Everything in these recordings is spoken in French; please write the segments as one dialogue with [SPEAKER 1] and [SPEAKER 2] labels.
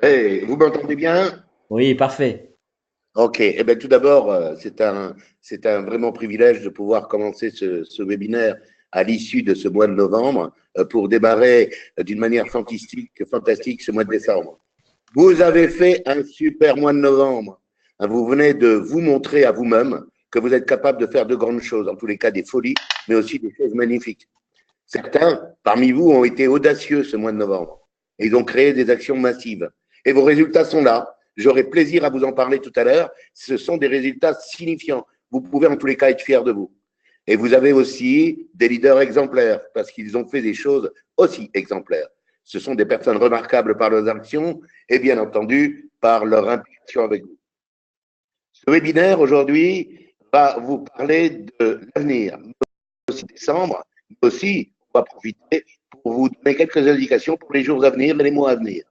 [SPEAKER 1] Hey, vous m'entendez bien?
[SPEAKER 2] Oui, parfait.
[SPEAKER 1] Ok. Eh bien, tout d'abord, c'est un vraiment privilège de pouvoir commencer ce webinaire à l'issue de ce mois de novembre pour démarrer d'une manière fantastique ce mois de décembre. Vous avez fait un super mois de novembre. Vous venez de vous montrer à vous-même que vous êtes capable de faire de grandes choses, en tous les cas des folies, mais aussi des choses magnifiques. Certains parmi vous ont été audacieux ce mois de novembre. Et ils ont créé des actions massives. Et vos résultats sont là. J'aurai plaisir à vous en parler tout à l'heure. Ce sont des résultats signifiants. Vous pouvez en tous les cas être fiers de vous. Et vous avez aussi des leaders exemplaires parce qu'ils ont fait des choses aussi exemplaires. Ce sont des personnes remarquables par leurs actions et bien entendu par leur implication avec vous. Ce webinaire aujourd'hui va vous parler de l'avenir, aussi décembre, mais aussi on va profiter pour vous donner quelques indications pour les jours à venir et les mois à venir.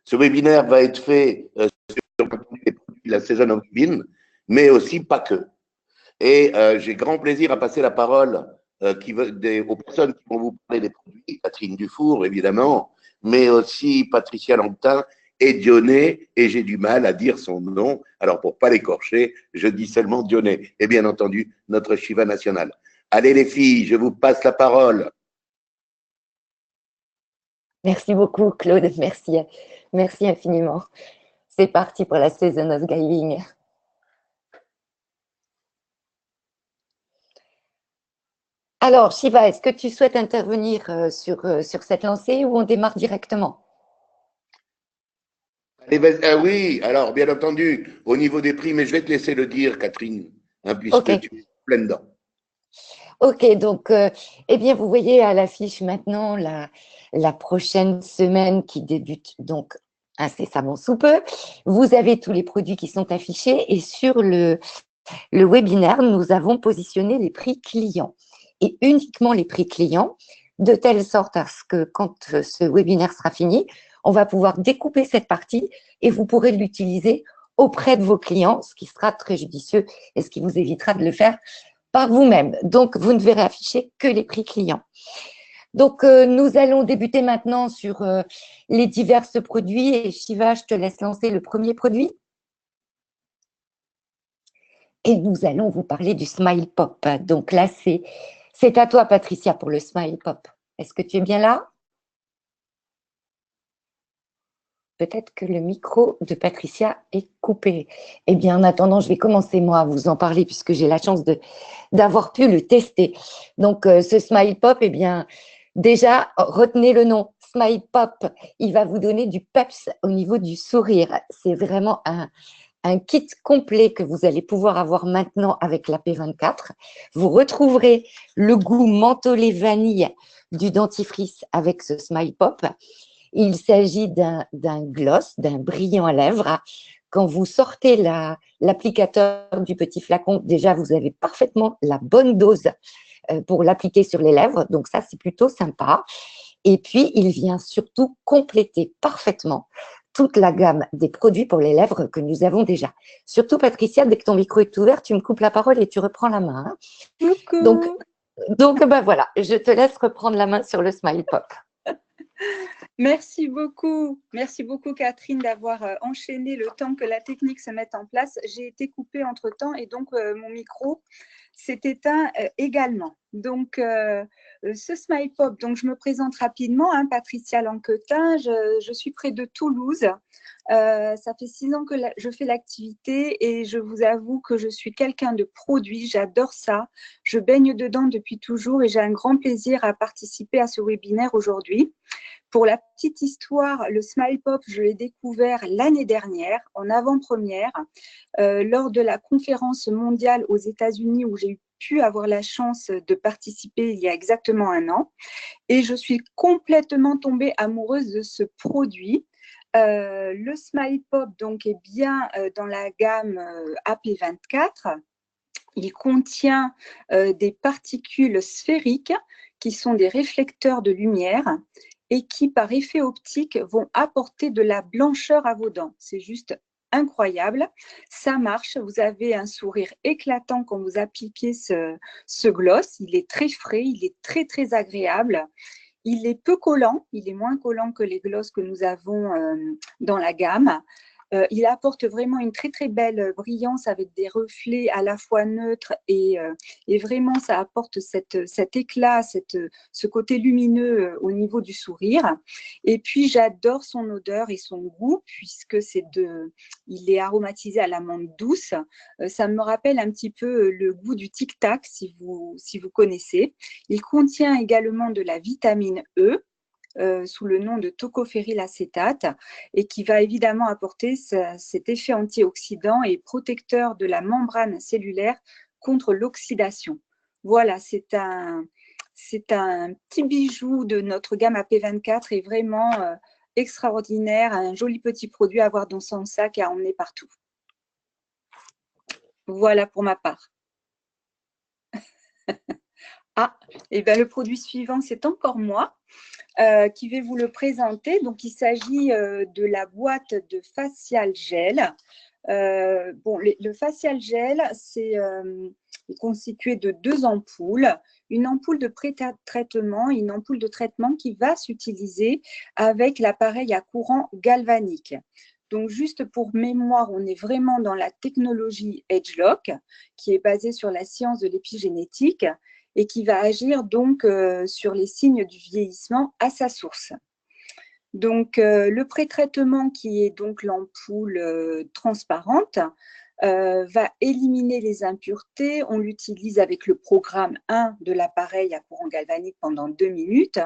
[SPEAKER 1] Ce webinaire va être fait sur les produits de la Season of Giving, mais aussi pas que. Et j'ai grand plaisir à passer la parole aux personnes qui vont vous parler des produits, Catherine Dufour, évidemment, mais aussi Patricia Lantin et Dionnet, et j'ai du mal à dire son nom, alors pour ne pas l'écorcher, je dis seulement Dionnet, et bien entendu, notre Shiva national. Allez les filles, je vous passe la parole.
[SPEAKER 3] Merci beaucoup, Claude. Merci, merci infiniment. C'est parti pour la Season of Giving. Alors, Shiva, est-ce que tu souhaites intervenir sur cette lancée ou on démarre directement?
[SPEAKER 1] Allez, ah oui, alors bien entendu, au niveau des prix, mais je vais te laisser le dire, Catherine, hein,
[SPEAKER 3] Ok,
[SPEAKER 1] puisque tu es plein dedans.
[SPEAKER 3] ok. Donc, eh bien, vous voyez à l'affiche maintenant la prochaine semaine qui débute donc incessamment sous peu. Vous avez tous les produits qui sont affichés et sur le webinaire, nous avons positionné les prix clients et uniquement les prix clients, de telle sorte à ce que quand ce webinaire sera fini, on va pouvoir découper cette partie et vous pourrez l'utiliser auprès de vos clients, ce qui sera très judicieux et ce qui vous évitera de le faire par vous-même. Donc, vous ne verrez afficher que les prix clients. Donc, nous allons débuter maintenant sur les divers produits et Shiva, je te laisse lancer le premier produit. Et nous allons vous parler du Smile Pop. Donc là, c'est à toi, Patricia, pour le Smile Pop. Est-ce que tu es bien là? Peut-être que le micro de Patricia est coupé. Eh bien, en attendant, je vais commencer moi à vous en parler puisque j'ai la chance d'avoir pu le tester. Donc, ce Smile Pop, eh bien, déjà, retenez le nom. Smile Pop, il va vous donner du peps au niveau du sourire. C'est vraiment un kit complet que vous allez pouvoir avoir maintenant avec la P24. Vous retrouverez le goût mentholé vanille du dentifrice avec ce Smile Pop. Il s'agit d'un gloss, d'un brillant à lèvres. Quand vous sortez l'applicateur du petit flacon, déjà, vous avez parfaitement la bonne dose pour l'appliquer sur les lèvres. Donc ça, c'est plutôt sympa. Et puis, il vient surtout compléter parfaitement toute la gamme des produits pour les lèvres que nous avons déjà. Surtout, Patricia, dès que ton micro est ouvert, tu me coupes la parole et tu reprends la main. Donc,
[SPEAKER 4] Coucou.
[SPEAKER 3] donc ben voilà, je te laisse reprendre la main sur le Smile Pop.
[SPEAKER 4] Merci beaucoup. Merci beaucoup, Catherine, d'avoir enchaîné le temps que la technique se mette en place. J'ai été coupée entre-temps et donc mon micro s'est éteint également. Donc, ce Smile Pop, donc je me présente rapidement, hein, Patricia Lanquetin, je suis près de Toulouse. Ça fait 6 ans que je fais l'activité et je vous avoue que je suis quelqu'un de produit, j'adore ça. Je baigne dedans depuis toujours et j'ai un grand plaisir à participer à ce webinaire aujourd'hui. Pour la petite histoire, le Smile Pop, je l'ai découvert l'année dernière, en avant-première, lors de la conférence mondiale aux États-Unis où j'ai pu avoir la chance de participer il y a exactement 1 an. Et je suis complètement tombée amoureuse de ce produit. Le Smile Pop donc, est bien dans la gamme AP24. Il contient des particules sphériques qui sont des réflecteurs de lumière et qui, par effet optique, vont apporter de la blancheur à vos dents. C'est juste incroyable. Ça marche. Vous avez un sourire éclatant quand vous appliquez ce gloss. Il est très frais, il est très, très agréable. il est peu collant, il est moins collant que les glosses que nous avons dans la gamme. Il apporte vraiment une très très belle brillance avec des reflets à la fois neutres et vraiment ça apporte cet éclat, ce côté lumineux au niveau du sourire. Et puis j'adore son odeur et son goût puisque il est aromatisé à l'amande douce. Ça me rappelle un petit peu le goût du Tic Tac si vous connaissez. Il contient également de la vitamine E. Sous le nom de tocophéryl acétate et qui va évidemment apporter cet effet antioxydant et protecteur de la membrane cellulaire contre l'oxydation. Voilà, c'est un petit bijou de notre gamme AP24 et vraiment extraordinaire, un joli petit produit à avoir dans son sac et à emmener partout. Voilà pour ma part. Ah, et bien le produit suivant, c'est encore moi. Qui vais vous le présenter. Donc, il s'agit de la boîte de facial gel. Le facial gel, c'est constitué de 2 ampoules. Une ampoule de pré-traitement et une ampoule de traitement qui va s'utiliser avec l'appareil à courant galvanique. Donc, juste pour mémoire, on est vraiment dans la technologie Edgelock, qui est basée sur la science de l'épigénétique et qui va agir donc sur les signes du vieillissement à sa source. Donc, le pré-traitement, qui est donc l'ampoule transparente, va éliminer les impuretés. On l'utilise avec le programme 1 de l'appareil à courant galvanique pendant 2 minutes.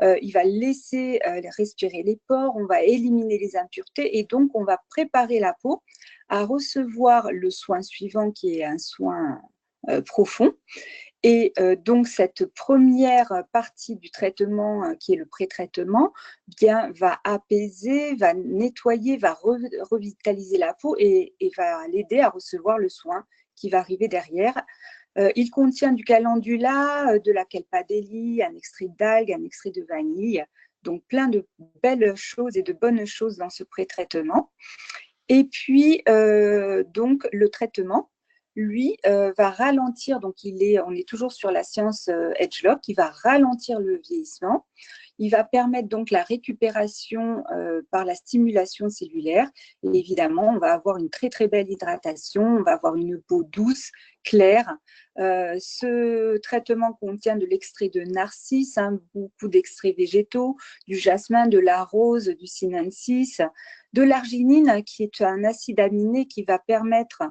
[SPEAKER 4] Il va laisser respirer les pores, on va éliminer les impuretés et donc on va préparer la peau à recevoir le soin suivant qui est un soin profond. Et donc, cette première partie du traitement, qui est le pré-traitement, va apaiser, va nettoyer, va revitaliser la peau et va l'aider à recevoir le soin qui va arriver derrière. Il contient du calendula, de la kelpadélie, un extrait d'algue, un extrait de vanille. Donc, plein de belles choses et de bonnes choses dans ce pré-traitement. Et puis, donc, le traitement, lui, va ralentir, donc on est toujours sur la science Edgelock, il va ralentir le vieillissement, il va permettre donc la récupération par la stimulation cellulaire et évidemment, on va avoir une très très belle hydratation, on va avoir une peau douce, claire. Ce traitement contient de l'extrait de narcisse, beaucoup d'extraits végétaux, du jasmin, de la rose, du sinensis, de l'arginine qui est un acide aminé qui va permettre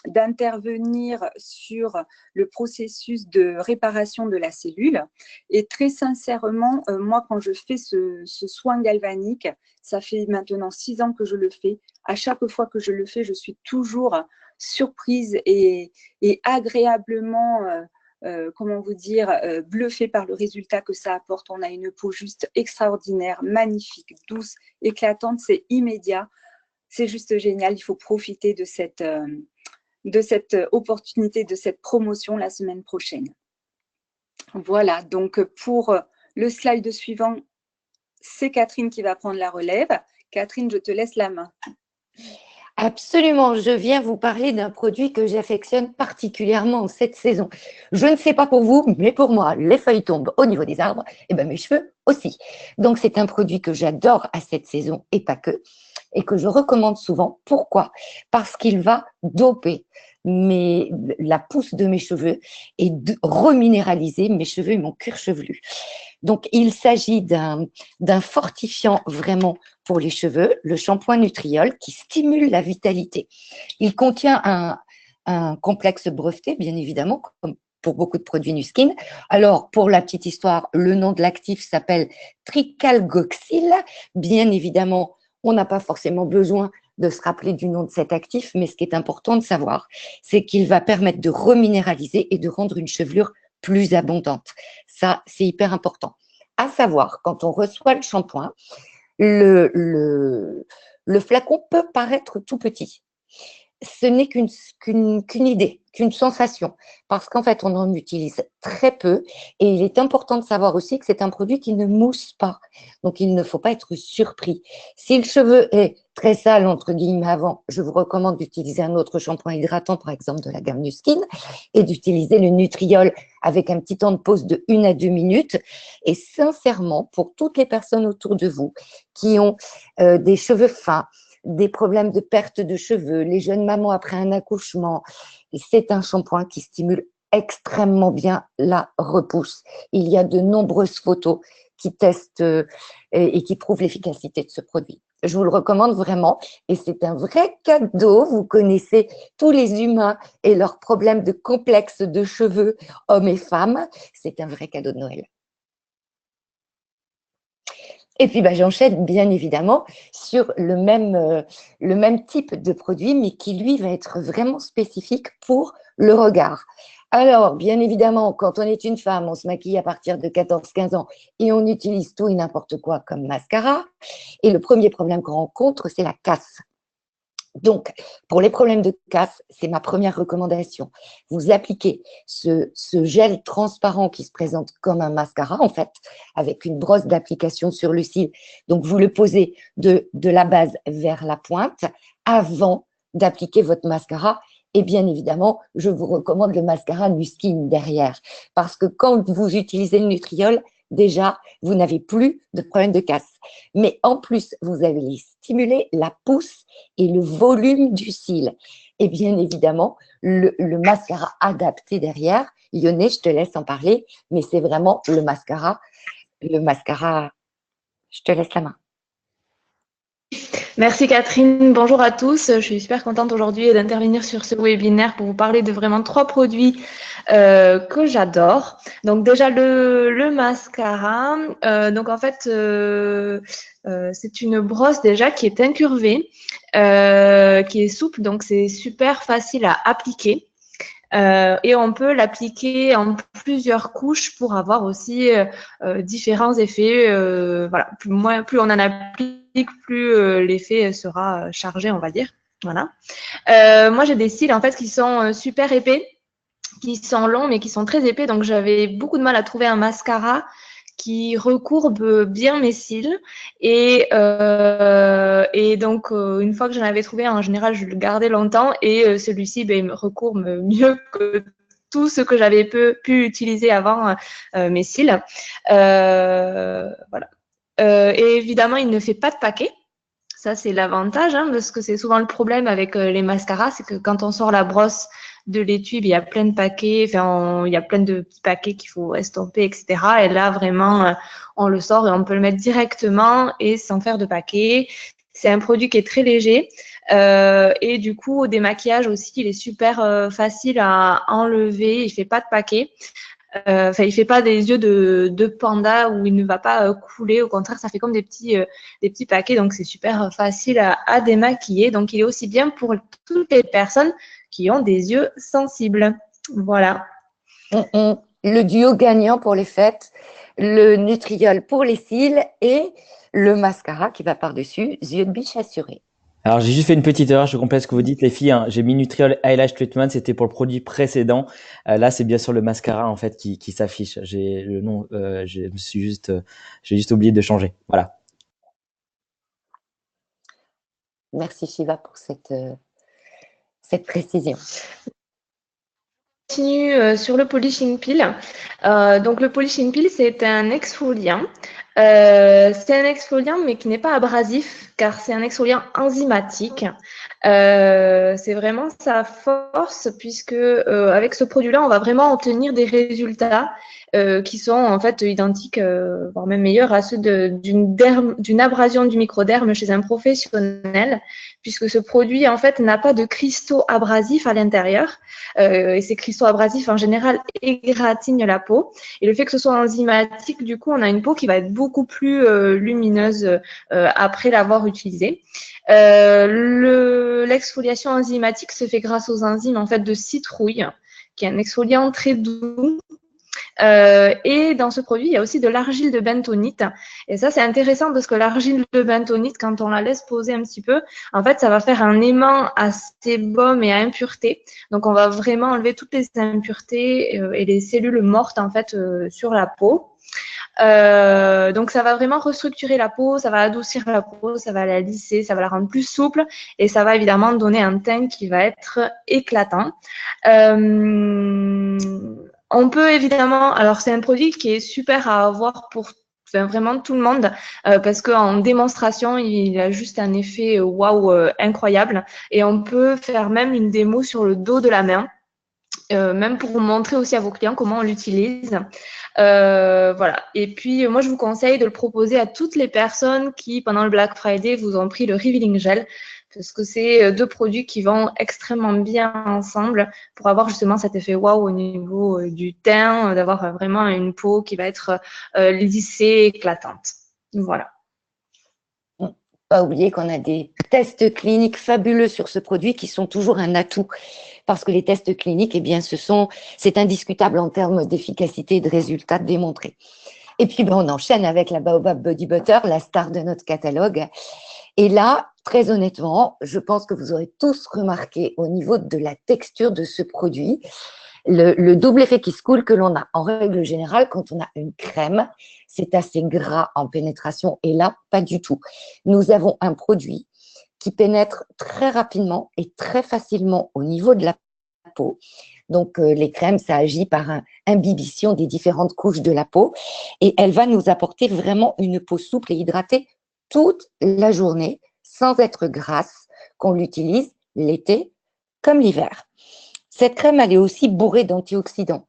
[SPEAKER 4] d'intervenir sur le processus de réparation de la cellule. Et très sincèrement, moi, quand je fais ce soin galvanique, ça fait maintenant 6 ans que je le fais. À chaque fois que je le fais, je suis toujours surprise et agréablement comment vous dire, bluffée par le résultat que ça apporte. On a une peau juste extraordinaire, magnifique, douce, éclatante, c'est immédiat. C'est juste génial, il faut profiter de cette opportunité, de cette promotion la semaine prochaine. Voilà, donc pour le slide suivant, c'est Catherine qui va prendre la relève. Catherine, je te laisse la main.
[SPEAKER 3] Absolument, je viens vous parler d'un produit que j'affectionne particulièrement cette saison. Je ne sais pas pour vous, mais pour moi, les feuilles tombent au niveau des arbres, et ben mes cheveux aussi. Donc c'est un produit que j'adore à cette saison et pas que, et que je recommande souvent. Pourquoi? Parce qu'il va doper la pousse de mes cheveux et reminéraliser mes cheveux et mon cuir chevelu. Donc, il s'agit d'un fortifiant vraiment pour les cheveux, le shampoing Nutriol, qui stimule la vitalité. Il contient un complexe breveté, bien évidemment, comme pour beaucoup de produits Nuskin. Alors, pour la petite histoire, le nom de l'actif s'appelle tricalgoxyl. Bien évidemment, on n'a pas forcément besoin de se rappeler du nom de cet actif, mais ce qui est important de savoir, c'est qu'il va permettre de reminéraliser et de rendre une chevelure plus abondante. Ça, c'est hyper important. À savoir, quand on reçoit le shampoing, le flacon peut paraître tout petit. Ce n'est qu'une idée, une sensation parce qu'en fait, on en utilise très peu et il est important de savoir aussi que c'est un produit qui ne mousse pas. Donc, il ne faut pas être surpris. Si le cheveu est très sale, entre guillemets, avant, je vous recommande d'utiliser un autre shampoing hydratant, par exemple de la gamme Nu Skin, et d'utiliser le Nutriol avec un petit temps de pause de 1 à 2 minutes. Et sincèrement, pour toutes les personnes autour de vous qui ont des cheveux fins, des problèmes de perte de cheveux, les jeunes mamans après un accouchement, c'est un shampoing qui stimule extrêmement bien la repousse. Il y a de nombreuses photos qui testent et qui prouvent l'efficacité de ce produit. Je vous le recommande vraiment et c'est un vrai cadeau. Vous connaissez tous les humains et leurs problèmes de complexe de cheveux, hommes et femmes. C'est un vrai cadeau de Noël. Et puis, j'enchaîne bien évidemment sur le même type de produit, mais qui, lui, va être vraiment spécifique pour le regard. Alors, bien évidemment, quand on est une femme, on se maquille à partir de 14-15 ans et on utilise tout et n'importe quoi comme mascara. Et le premier problème qu'on rencontre, c'est la casse. Donc, pour les problèmes de casse, c'est ma première recommandation. Vous appliquez ce gel transparent qui se présente comme un mascara, en fait, avec une brosse d'application sur le cil. Donc, vous le posez de la base vers la pointe avant d'appliquer votre mascara. Et bien évidemment, je vous recommande le mascara Nu Skin derrière. Parce que quand vous utilisez le Nutriol, déjà, vous n'avez plus de problème de casse. Mais en plus, vous allez stimuler la pousse et le volume du cil. Et bien évidemment, le mascara adapté derrière. Lyonnais, je te laisse en parler, mais c'est vraiment le mascara. Le mascara, je te laisse la main.
[SPEAKER 2] Merci Catherine, bonjour à tous. Je suis super contente aujourd'hui d'intervenir sur ce webinaire pour vous parler de vraiment 3 produits que j'adore. Donc déjà le mascara. Donc en fait, c'est une brosse déjà qui est incurvée, qui est souple, donc c'est super facile à appliquer. Et on peut l'appliquer en plusieurs couches pour avoir aussi différents effets. Voilà, plus on en applique, plus l'effet sera chargé, on va dire. Voilà. Moi, j'ai des cils en fait qui sont super épais, qui sont longs mais qui sont très épais. Donc, j'avais beaucoup de mal à trouver un mascara qui recourbe bien mes cils et donc une fois que j'en avais trouvé, en général je le gardais longtemps et celui-ci il me recourbe mieux que tout ce que j'avais pu utiliser avant mes cils. Voilà. Et évidemment il ne fait pas de paquet. Ça, c'est l'avantage, parce que c'est souvent le problème avec les mascaras, c'est que quand on sort la brosse de l'étui, il y a plein de paquets, il y a plein de petits paquets qu'il faut estomper, etc. Et là, vraiment, on le sort et on peut le mettre directement et sans faire de paquets. C'est un produit qui est très léger. Et du coup, au démaquillage aussi, il est super facile à enlever. Il fait pas de paquets. Il fait pas des yeux de panda où il ne va pas couler. Au contraire, ça fait comme des petits paquets. Donc, c'est super facile à démaquiller. Donc, il est aussi bien pour toutes les personnes qui ont des yeux sensibles. Voilà.
[SPEAKER 3] Le duo gagnant pour les fêtes, le Nutriol pour les cils et le mascara qui va par-dessus, yeux de biche assurés.
[SPEAKER 5] Alors, j'ai juste fait une petite erreur, je complète ce que vous dites, les filles. J'ai mis Nutriol Eyelash Treatment, c'était pour le produit précédent. Là, c'est bien sûr le mascara en fait qui s'affiche. J'ai le nom, j'ai juste oublié de changer. Voilà.
[SPEAKER 3] Merci Shiva pour cette précision.
[SPEAKER 2] On continue sur le Polishing Peel. Donc le Polishing Peel, c'est un exfoliant. C'est un exfoliant mais qui n'est pas abrasif car c'est un exfoliant enzymatique. C'est vraiment sa force puisque avec ce produit-là, on va vraiment obtenir des résultats qui sont en fait identiques, voire même meilleurs à ceux d'une abrasion du microderme chez un professionnel, puisque ce produit en fait n'a pas de cristaux abrasifs à l'intérieur et ces cristaux abrasifs en général égratignent la peau. Et le fait que ce soit enzymatique, du coup, on a une peau qui va être beaucoup plus lumineuse après l'avoir utilisée. L'exfoliation enzymatique se fait grâce aux enzymes en fait de citrouille, qui est un exfoliant très doux. Et dans ce produit, il y a aussi de l'argile de bentonite. Et ça, c'est intéressant parce que l'argile de bentonite, quand on la laisse poser un petit peu, en fait, ça va faire un aimant à sébum et à impuretés. Donc, on va vraiment enlever toutes les impuretés et les cellules mortes, en fait, sur la peau. Donc, ça va vraiment restructurer la peau, ça va adoucir la peau, ça va la lisser, ça va la rendre plus souple et ça va évidemment donner un teint qui va être éclatant. On peut évidemment, alors c'est un produit qui est super à avoir pour vraiment tout le monde parce qu'en démonstration, il a juste un effet waouh incroyable et on peut faire même une démo sur le dos de la main. Même pour montrer aussi à vos clients comment on l'utilise. Voilà. Et puis, moi, je vous conseille de le proposer à toutes les personnes qui, pendant le Black Friday, vous ont pris le Revealing Gel, parce que c'est deux produits qui vont extrêmement bien ensemble pour avoir justement cet effet waouh au niveau du teint, d'avoir vraiment une peau qui va être lissée, éclatante. Voilà.
[SPEAKER 3] Pas oublier qu'on a des tests cliniques fabuleux sur ce produit qui sont toujours un atout parce que les tests cliniques, eh bien, c'est indiscutable en termes d'efficacité et de résultats démontrés. Et puis, on enchaîne avec la Baobab Body Butter, la star de notre catalogue. Et là, très honnêtement, je pense que vous aurez tous remarqué au niveau de la texture de ce produit, le double effet qui se coule que l'on a. En règle générale, quand on a une crème, c'est assez gras en pénétration et là, pas du tout. Nous avons un produit qui pénètre très rapidement et très facilement au niveau de la peau. Donc, les crèmes, ça agit par imbibition des différentes couches de la peau et elle va nous apporter vraiment une peau souple et hydratée toute la journée sans être grasse, qu'on l'utilise l'été comme l'hiver. Cette crème, elle est aussi bourrée d'antioxydants,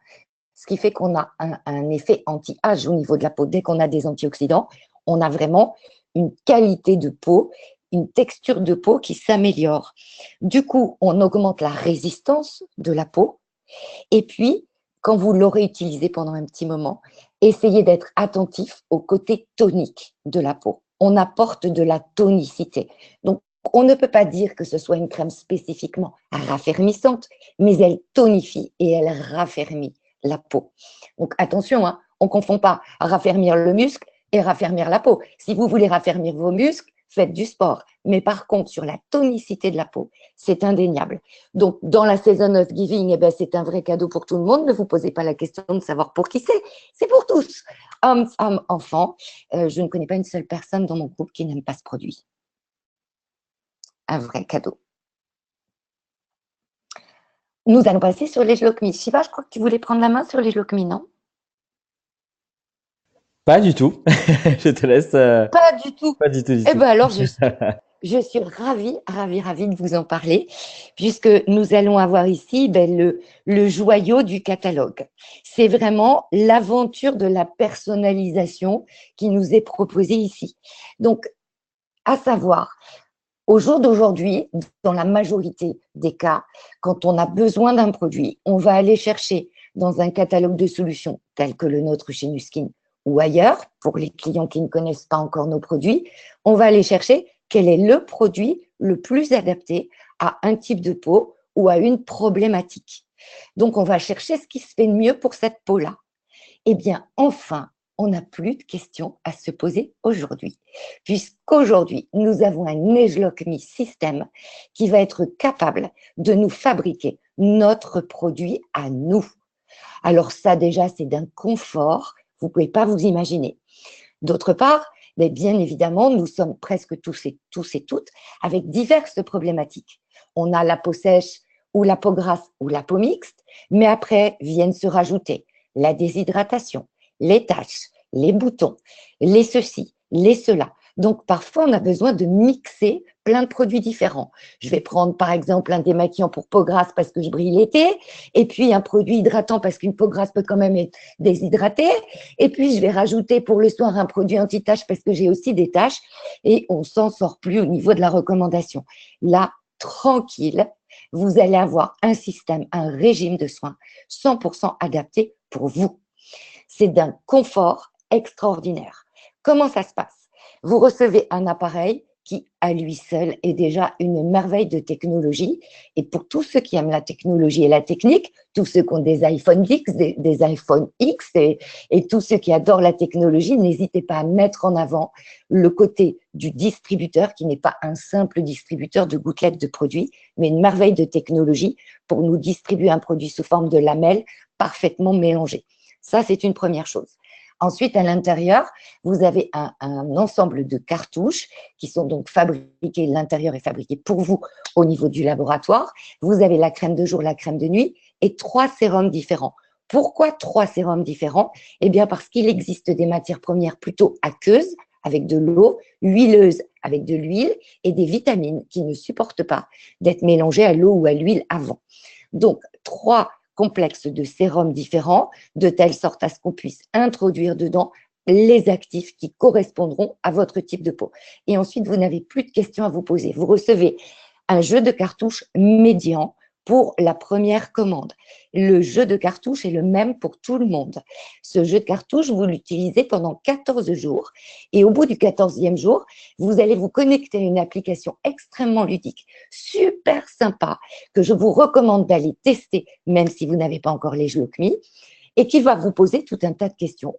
[SPEAKER 3] ce qui fait qu'on a un effet anti-âge au niveau de la peau. Dès qu'on a des antioxydants, on a vraiment une qualité de peau, une texture de peau qui s'améliore. Du coup, on augmente la résistance de la peau. Et puis, quand vous l'aurez utilisé pendant un petit moment, essayez d'être attentif au côté tonique de la peau. On apporte de la tonicité. Donc, on ne peut pas dire que ce soit une crème spécifiquement raffermissante, mais elle tonifie et elle raffermit la peau. Donc attention, hein, on ne confond pas raffermir le muscle et raffermir la peau. Si vous voulez raffermir vos muscles, faites du sport. Mais par contre, sur la tonicité de la peau, c'est indéniable. Donc, dans la Season of Giving, eh ben, c'est un vrai cadeau pour tout le monde. Ne vous posez pas la question de savoir pour qui c'est. C'est pour tous. Hommes, femmes, enfants. Je ne connais pas une seule personne dans mon groupe qui n'aime pas ce produit. Un vrai cadeau. Nous allons passer sur les Lockme. Shiva, je crois que tu voulais prendre la main sur les Lockme, non?
[SPEAKER 5] Pas du tout. Je te laisse.
[SPEAKER 3] Pas du tout.
[SPEAKER 5] Pas du tout.
[SPEAKER 3] Eh bien alors, je suis ravie de vous en parler, puisque nous allons avoir ici le joyau du catalogue. C'est vraiment l'aventure de la personnalisation qui nous est proposée ici. Donc, à savoir, au jour d'aujourd'hui, dans la majorité des cas, quand on a besoin d'un produit, on va aller chercher dans un catalogue de solutions tel que le nôtre chez Nuskin ou ailleurs, pour les clients qui ne connaissent pas encore nos produits, on va aller chercher quel est le produit le plus adapté à un type de peau ou à une problématique. Donc, on va chercher ce qui se fait de mieux pour cette peau-là. Eh bien, enfin, on n'a plus de questions à se poser aujourd'hui, puisqu'aujourd'hui, nous avons un Age-Lock-Me système qui va être capable de nous fabriquer notre produit à nous. Alors ça, déjà, c'est d'un confort, vous ne pouvez pas vous imaginer. D'autre part, bien évidemment, nous sommes presque tous et toutes avec diverses problématiques. On a la peau sèche ou la peau grasse ou la peau mixte, mais après viennent se rajouter la déshydratation, les taches, les boutons, les ceci, les cela. Donc, parfois, on a besoin de mixer plein de produits différents. Je vais prendre, par exemple, un démaquillant pour peau grasse parce que je brille l'été, et puis un produit hydratant parce qu'une peau grasse peut quand même être déshydratée, et puis je vais rajouter pour le soir un produit anti-taches parce que j'ai aussi des taches, et on s'en sort plus au niveau de la recommandation. Là, tranquille, vous allez avoir un système, un régime de soins 100% adapté pour vous. C'est d'un confort extraordinaire. Comment ça se passe? Vous recevez un appareil qui, à lui seul, est déjà une merveille de technologie. Et pour tous ceux qui aiment la technologie et la technique, tous ceux qui ont des iPhone X, des iPhone X et tous ceux qui adorent la technologie, n'hésitez pas à mettre en avant le côté du distributeur, qui n'est pas un simple distributeur de gouttelettes de produits, mais une merveille de technologie pour nous distribuer un produit sous forme de lamelles parfaitement mélangé. Ça, c'est une première chose. Ensuite, à l'intérieur, vous avez un ensemble de cartouches qui sont donc fabriquées, l'intérieur est fabriqué pour vous au niveau du laboratoire. Vous avez la crème de jour, la crème de nuit et 3 sérums différents. Pourquoi 3 sérums différents? Eh bien, parce qu'il existe des matières premières plutôt aqueuses, avec de l'eau, huileuses avec de l'huile et des vitamines qui ne supportent pas d'être mélangées à l'eau ou à l'huile avant. Donc, 3 complexes de sérums différents, de telle sorte à ce qu'on puisse introduire dedans les actifs qui correspondront à votre type de peau. Et ensuite, vous n'avez plus de questions à vous poser. Vous recevez un jeu de cartouches médian pour la première commande. Le jeu de cartouches est le même pour tout le monde. Ce jeu de cartouches, vous l'utilisez pendant 14 jours et au bout du 14e jour, vous allez vous connecter à une application extrêmement ludique, super sympa, que je vous recommande d'aller tester, même si vous n'avez pas encore les Look-Me, et qui va vous poser tout un tas de questions.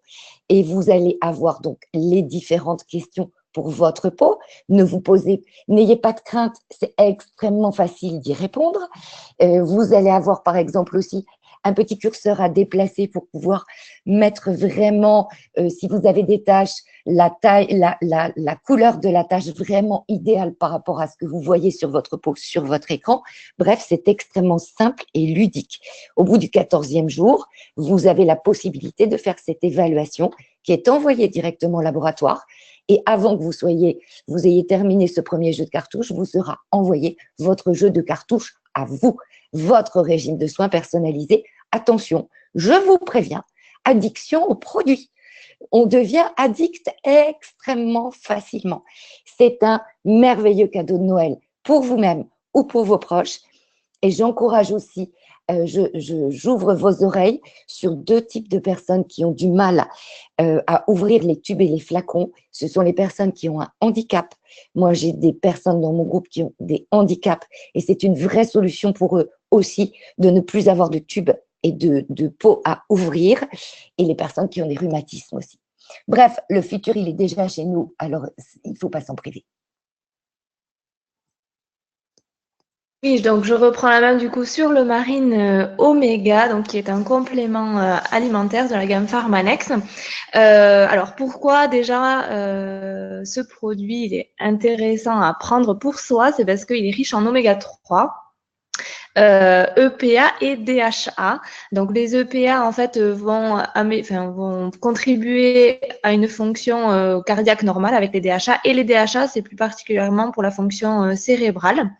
[SPEAKER 3] Et vous allez avoir donc les différentes questions pour votre peau. N'ayez pas de crainte, c'est extrêmement facile d'y répondre. Vous allez avoir par exemple aussi un petit curseur à déplacer pour pouvoir mettre vraiment, si vous avez des taches, la couleur de la tache vraiment idéale par rapport à ce que vous voyez sur votre peau, sur votre écran. Bref, c'est extrêmement simple et ludique. Au bout du 14e jour, vous avez la possibilité de faire cette évaluation qui est envoyée directement au laboratoire. Et avant que vous ayez terminé ce premier jeu de cartouches, vous sera envoyé votre jeu de cartouches à vous, votre régime de soins personnalisé. Attention, je vous préviens, addiction aux produits. On devient addict extrêmement facilement. C'est un merveilleux cadeau de Noël pour vous-même ou pour vos proches. Et j'encourage aussi, j'ouvre vos oreilles sur 2 types de personnes qui ont du mal à ouvrir les tubes et les flacons. Ce sont les personnes qui ont un handicap. Moi, j'ai des personnes dans mon groupe qui ont des handicaps et c'est une vraie solution pour eux aussi de ne plus avoir de tubes et de peau à ouvrir, et les personnes qui ont des rhumatismes aussi. Bref, le futur, il est déjà chez nous, alors il ne faut pas s'en priver.
[SPEAKER 2] Oui, donc je reprends la main du coup sur le Marine Oméga, donc qui est un complément alimentaire de la gamme Pharmanex. Alors pourquoi déjà ce produit il est intéressant à prendre pour soi? C'est parce qu'il est riche en oméga 3. EPA et DHA. Donc les EPA en fait vont contribuer à une fonction cardiaque normale avec les DHA, et les DHA c'est plus particulièrement pour la fonction cérébrale.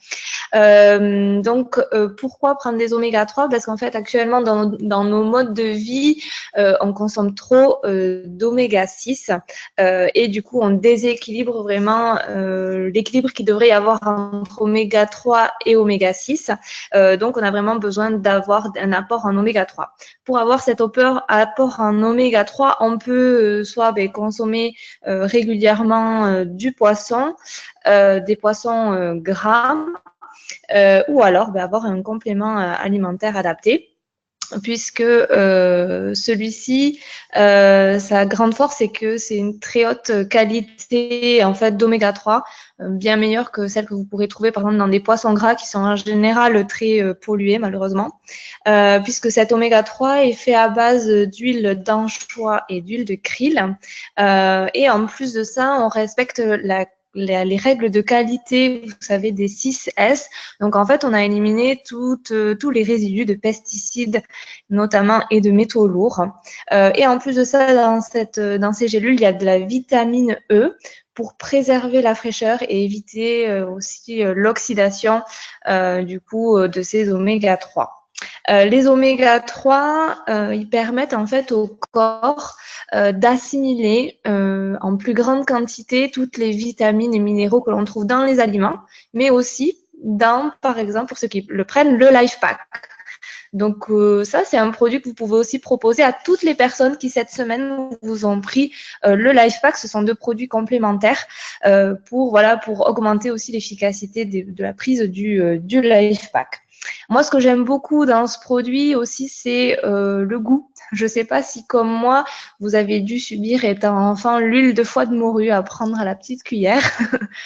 [SPEAKER 2] Donc pourquoi prendre des oméga 3? Parce qu'en fait actuellement dans nos modes de vie on consomme trop d'oméga 6 et du coup on déséquilibre vraiment l'équilibre qu'il devrait y avoir entre oméga 3 et oméga 6. Donc, on a vraiment besoin d'avoir un apport en oméga 3. Pour avoir cet apport en oméga 3, on peut soit consommer régulièrement du poisson, des poissons gras, ou alors avoir un complément alimentaire adapté. Puisque celui-ci, sa grande force, c'est que c'est une très haute qualité en fait d'oméga 3, bien meilleure que celle que vous pourrez trouver par exemple dans des poissons gras qui sont en général très pollués malheureusement, puisque cet oméga 3 est fait à base d'huile d'anchois et d'huile de krill, et en plus de ça, on respecte les règles de qualité, vous savez, des 6S. Donc, en fait, on a éliminé tous les résidus de pesticides, notamment, et de métaux lourds. Et en plus de ça, dans ces gélules, il y a de la vitamine E pour préserver la fraîcheur et éviter aussi l'oxydation, de ces oméga 3. Les oméga 3, ils permettent en fait au corps d'assimiler en plus grande quantité toutes les vitamines et minéraux que l'on trouve dans les aliments, mais aussi dans, par exemple, pour ceux qui le prennent, le Life Pack. Donc ça, c'est un produit que vous pouvez aussi proposer à toutes les personnes qui cette semaine vous ont pris le Life Pack. Ce sont deux produits complémentaires pour augmenter aussi l'efficacité de la prise du Life Pack. Moi, ce que j'aime beaucoup dans ce produit aussi, c'est le goût. Je ne sais pas si, comme moi, vous avez dû subir, étant enfant, l'huile de foie de morue à prendre à la petite cuillère.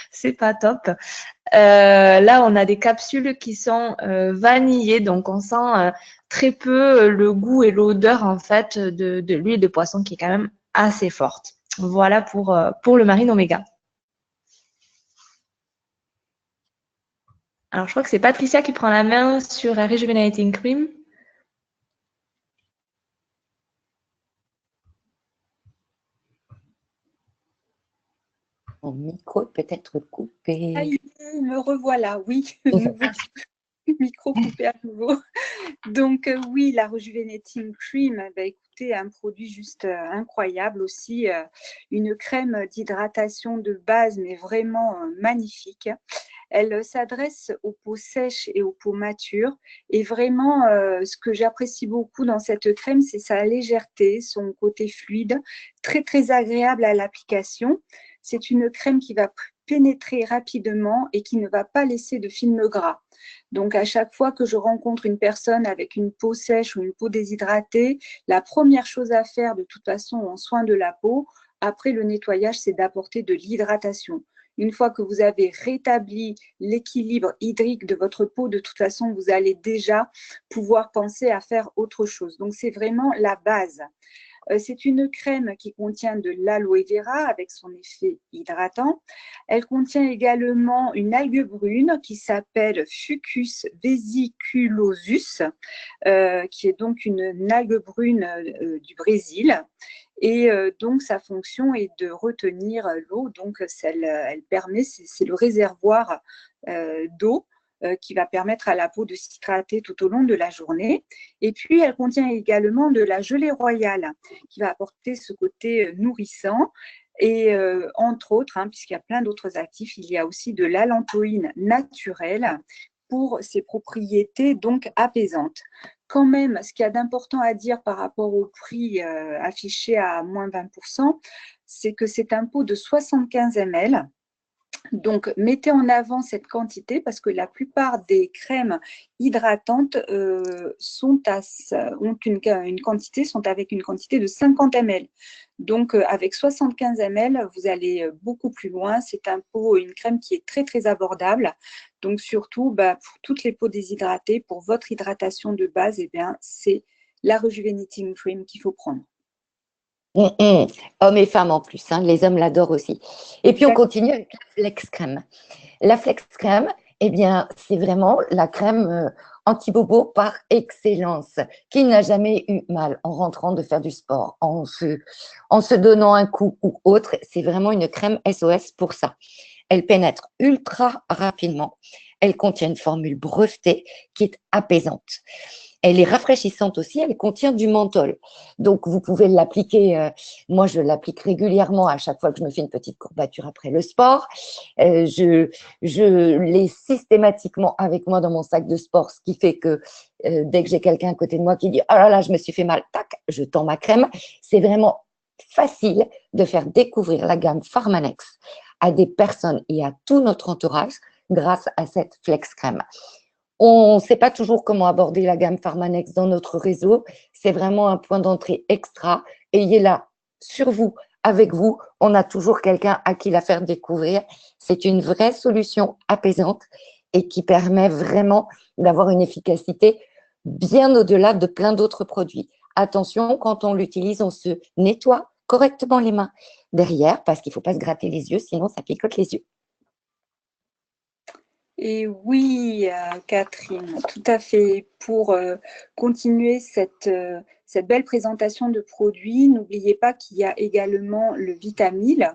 [SPEAKER 2] C'est pas top. Là, on a des capsules qui sont vanillées, donc on sent très peu le goût et l'odeur en fait de l'huile de poisson qui est quand même assez forte. Voilà pour le Marine Oméga. Alors, je crois que c'est Patricia qui prend la main sur la Rejuvenating Cream.
[SPEAKER 3] Mon micro peut être coupé.
[SPEAKER 4] Aïe, me revoilà, oui, nouveau micro coupé à nouveau. Donc oui, la Rejuvenating Cream, écoutez, un produit juste incroyable aussi, une crème d'hydratation de base, mais vraiment magnifique. Elle s'adresse aux peaux sèches et aux peaux matures. Et vraiment, ce que j'apprécie beaucoup dans cette crème, c'est sa légèreté, son côté fluide, très, très agréable à l'application. C'est une crème qui va pénétrer rapidement et qui ne va pas laisser de film gras. Donc, à chaque fois que je rencontre une personne avec une peau sèche ou une peau déshydratée, la première chose à faire de toute façon en soin de la peau, après le nettoyage, c'est d'apporter de l'hydratation. Une fois que vous avez rétabli l'équilibre hydrique de votre peau, de toute façon, vous allez déjà pouvoir penser à faire autre chose. Donc, c'est vraiment la base. C'est une crème qui contient de l'aloe vera avec son effet hydratant. Elle contient également une algue brune qui s'appelle Fucus vesiculosus, qui est donc une algue brune du Brésil. Et donc, sa fonction est de retenir l'eau. Donc, elle permet, c'est le réservoir d'eau qui va permettre à la peau de s'hydrater tout au long de la journée. Et puis, elle contient également de la gelée royale qui va apporter ce côté nourrissant. Et entre autres, puisqu'il y a plein d'autres actifs, il y a aussi de l'allantoïne naturelle pour ses propriétés donc apaisantes. Quand même, ce qu'il y a d'important à dire par rapport au prix affiché à moins 20%, c'est que c'est un pot de 75 ml. Donc, mettez en avant cette quantité parce que la plupart des crèmes hydratantes sont avec une quantité de 50 ml. Donc, avec 75 ml, vous allez beaucoup plus loin. C'est une crème qui est très, très abordable. Donc, surtout, pour toutes les peaux déshydratées, pour votre hydratation de base, c'est la Rejuvenating Cream qu'il faut prendre.
[SPEAKER 3] Hommes et femmes en plus, les hommes l'adorent aussi. Et puis on continue avec la Flex Crème. La Flex Crème, c'est vraiment la crème anti-bobo par excellence. Qui n'a jamais eu mal en rentrant de faire du sport, en se donnant un coup ou autre? C'est vraiment une crème SOS pour ça. Elle pénètre ultra rapidement. Elle contient une formule brevetée qui est apaisante. Elle est rafraîchissante aussi, elle contient du menthol. Donc, vous pouvez l'appliquer, moi je l'applique régulièrement à chaque fois que je me fais une petite courbature après le sport. Je l'ai systématiquement avec moi dans mon sac de sport, ce qui fait que dès que j'ai quelqu'un à côté de moi qui dit « Oh là là, je me suis fait mal », tac, je tends ma crème. C'est vraiment facile de faire découvrir la gamme Pharmanex à des personnes et à tout notre entourage grâce à cette Flex Crème. On ne sait pas toujours comment aborder la gamme Pharmanex dans notre réseau. C'est vraiment un point d'entrée extra. Ayez-la sur vous, avec vous. On a toujours quelqu'un à qui la faire découvrir. C'est une vraie solution apaisante et qui permet vraiment d'avoir une efficacité bien au-delà de plein d'autres produits. Attention, quand on l'utilise, on se nettoie correctement les mains derrière parce qu'il ne faut pas se gratter les yeux, sinon ça picote les yeux.
[SPEAKER 4] Et oui, Catherine, tout à fait. Pour continuer cette belle présentation de produits, n'oubliez pas qu'il y a également le Vitamil.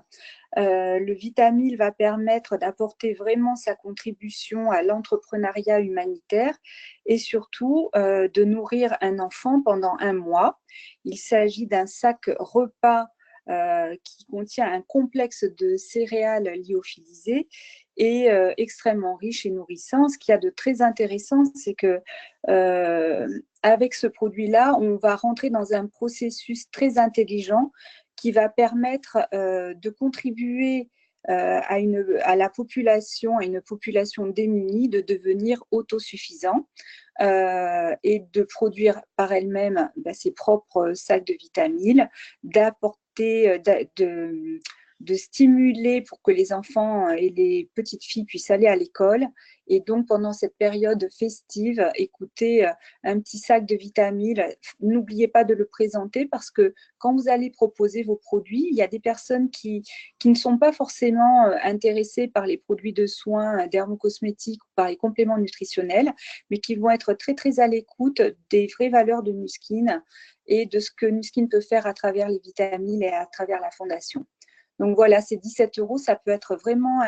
[SPEAKER 4] Le Vitamil va permettre d'apporter vraiment sa contribution à l'entrepreneuriat humanitaire et surtout de nourrir un enfant pendant 1 mois. Il s'agit d'un sac repas qui contient un complexe de céréales lyophilisées et extrêmement riche et nourrissant. Ce qu'il y a de très intéressant, c'est que avec ce produit-là, on va rentrer dans un processus très intelligent qui va permettre de contribuer à la population, à une population démunie, de devenir autosuffisant et de produire par elle-même ses propres sacs de vitamines, d'apporter, de stimuler pour que les enfants et les petites filles puissent aller à l'école. Et donc, pendant cette période festive, écoutez, un petit sac de vitamines, n'oubliez pas de le présenter parce que quand vous allez proposer vos produits, il y a des personnes qui ne sont pas forcément intéressées par les produits de soins dermocosmétiques ou par les compléments nutritionnels, mais qui vont être très, très à l'écoute des vraies valeurs de Nuskin et de ce que Nuskin peut faire à travers les vitamines et à travers la fondation. Donc voilà, ces 17 €, ça peut être vraiment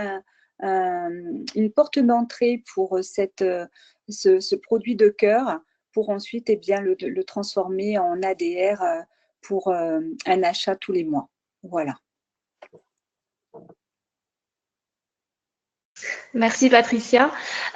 [SPEAKER 4] une porte d'entrée pour ce produit de cœur, pour ensuite le transformer en ADR pour un achat tous les mois. Voilà.
[SPEAKER 2] Merci Patricia.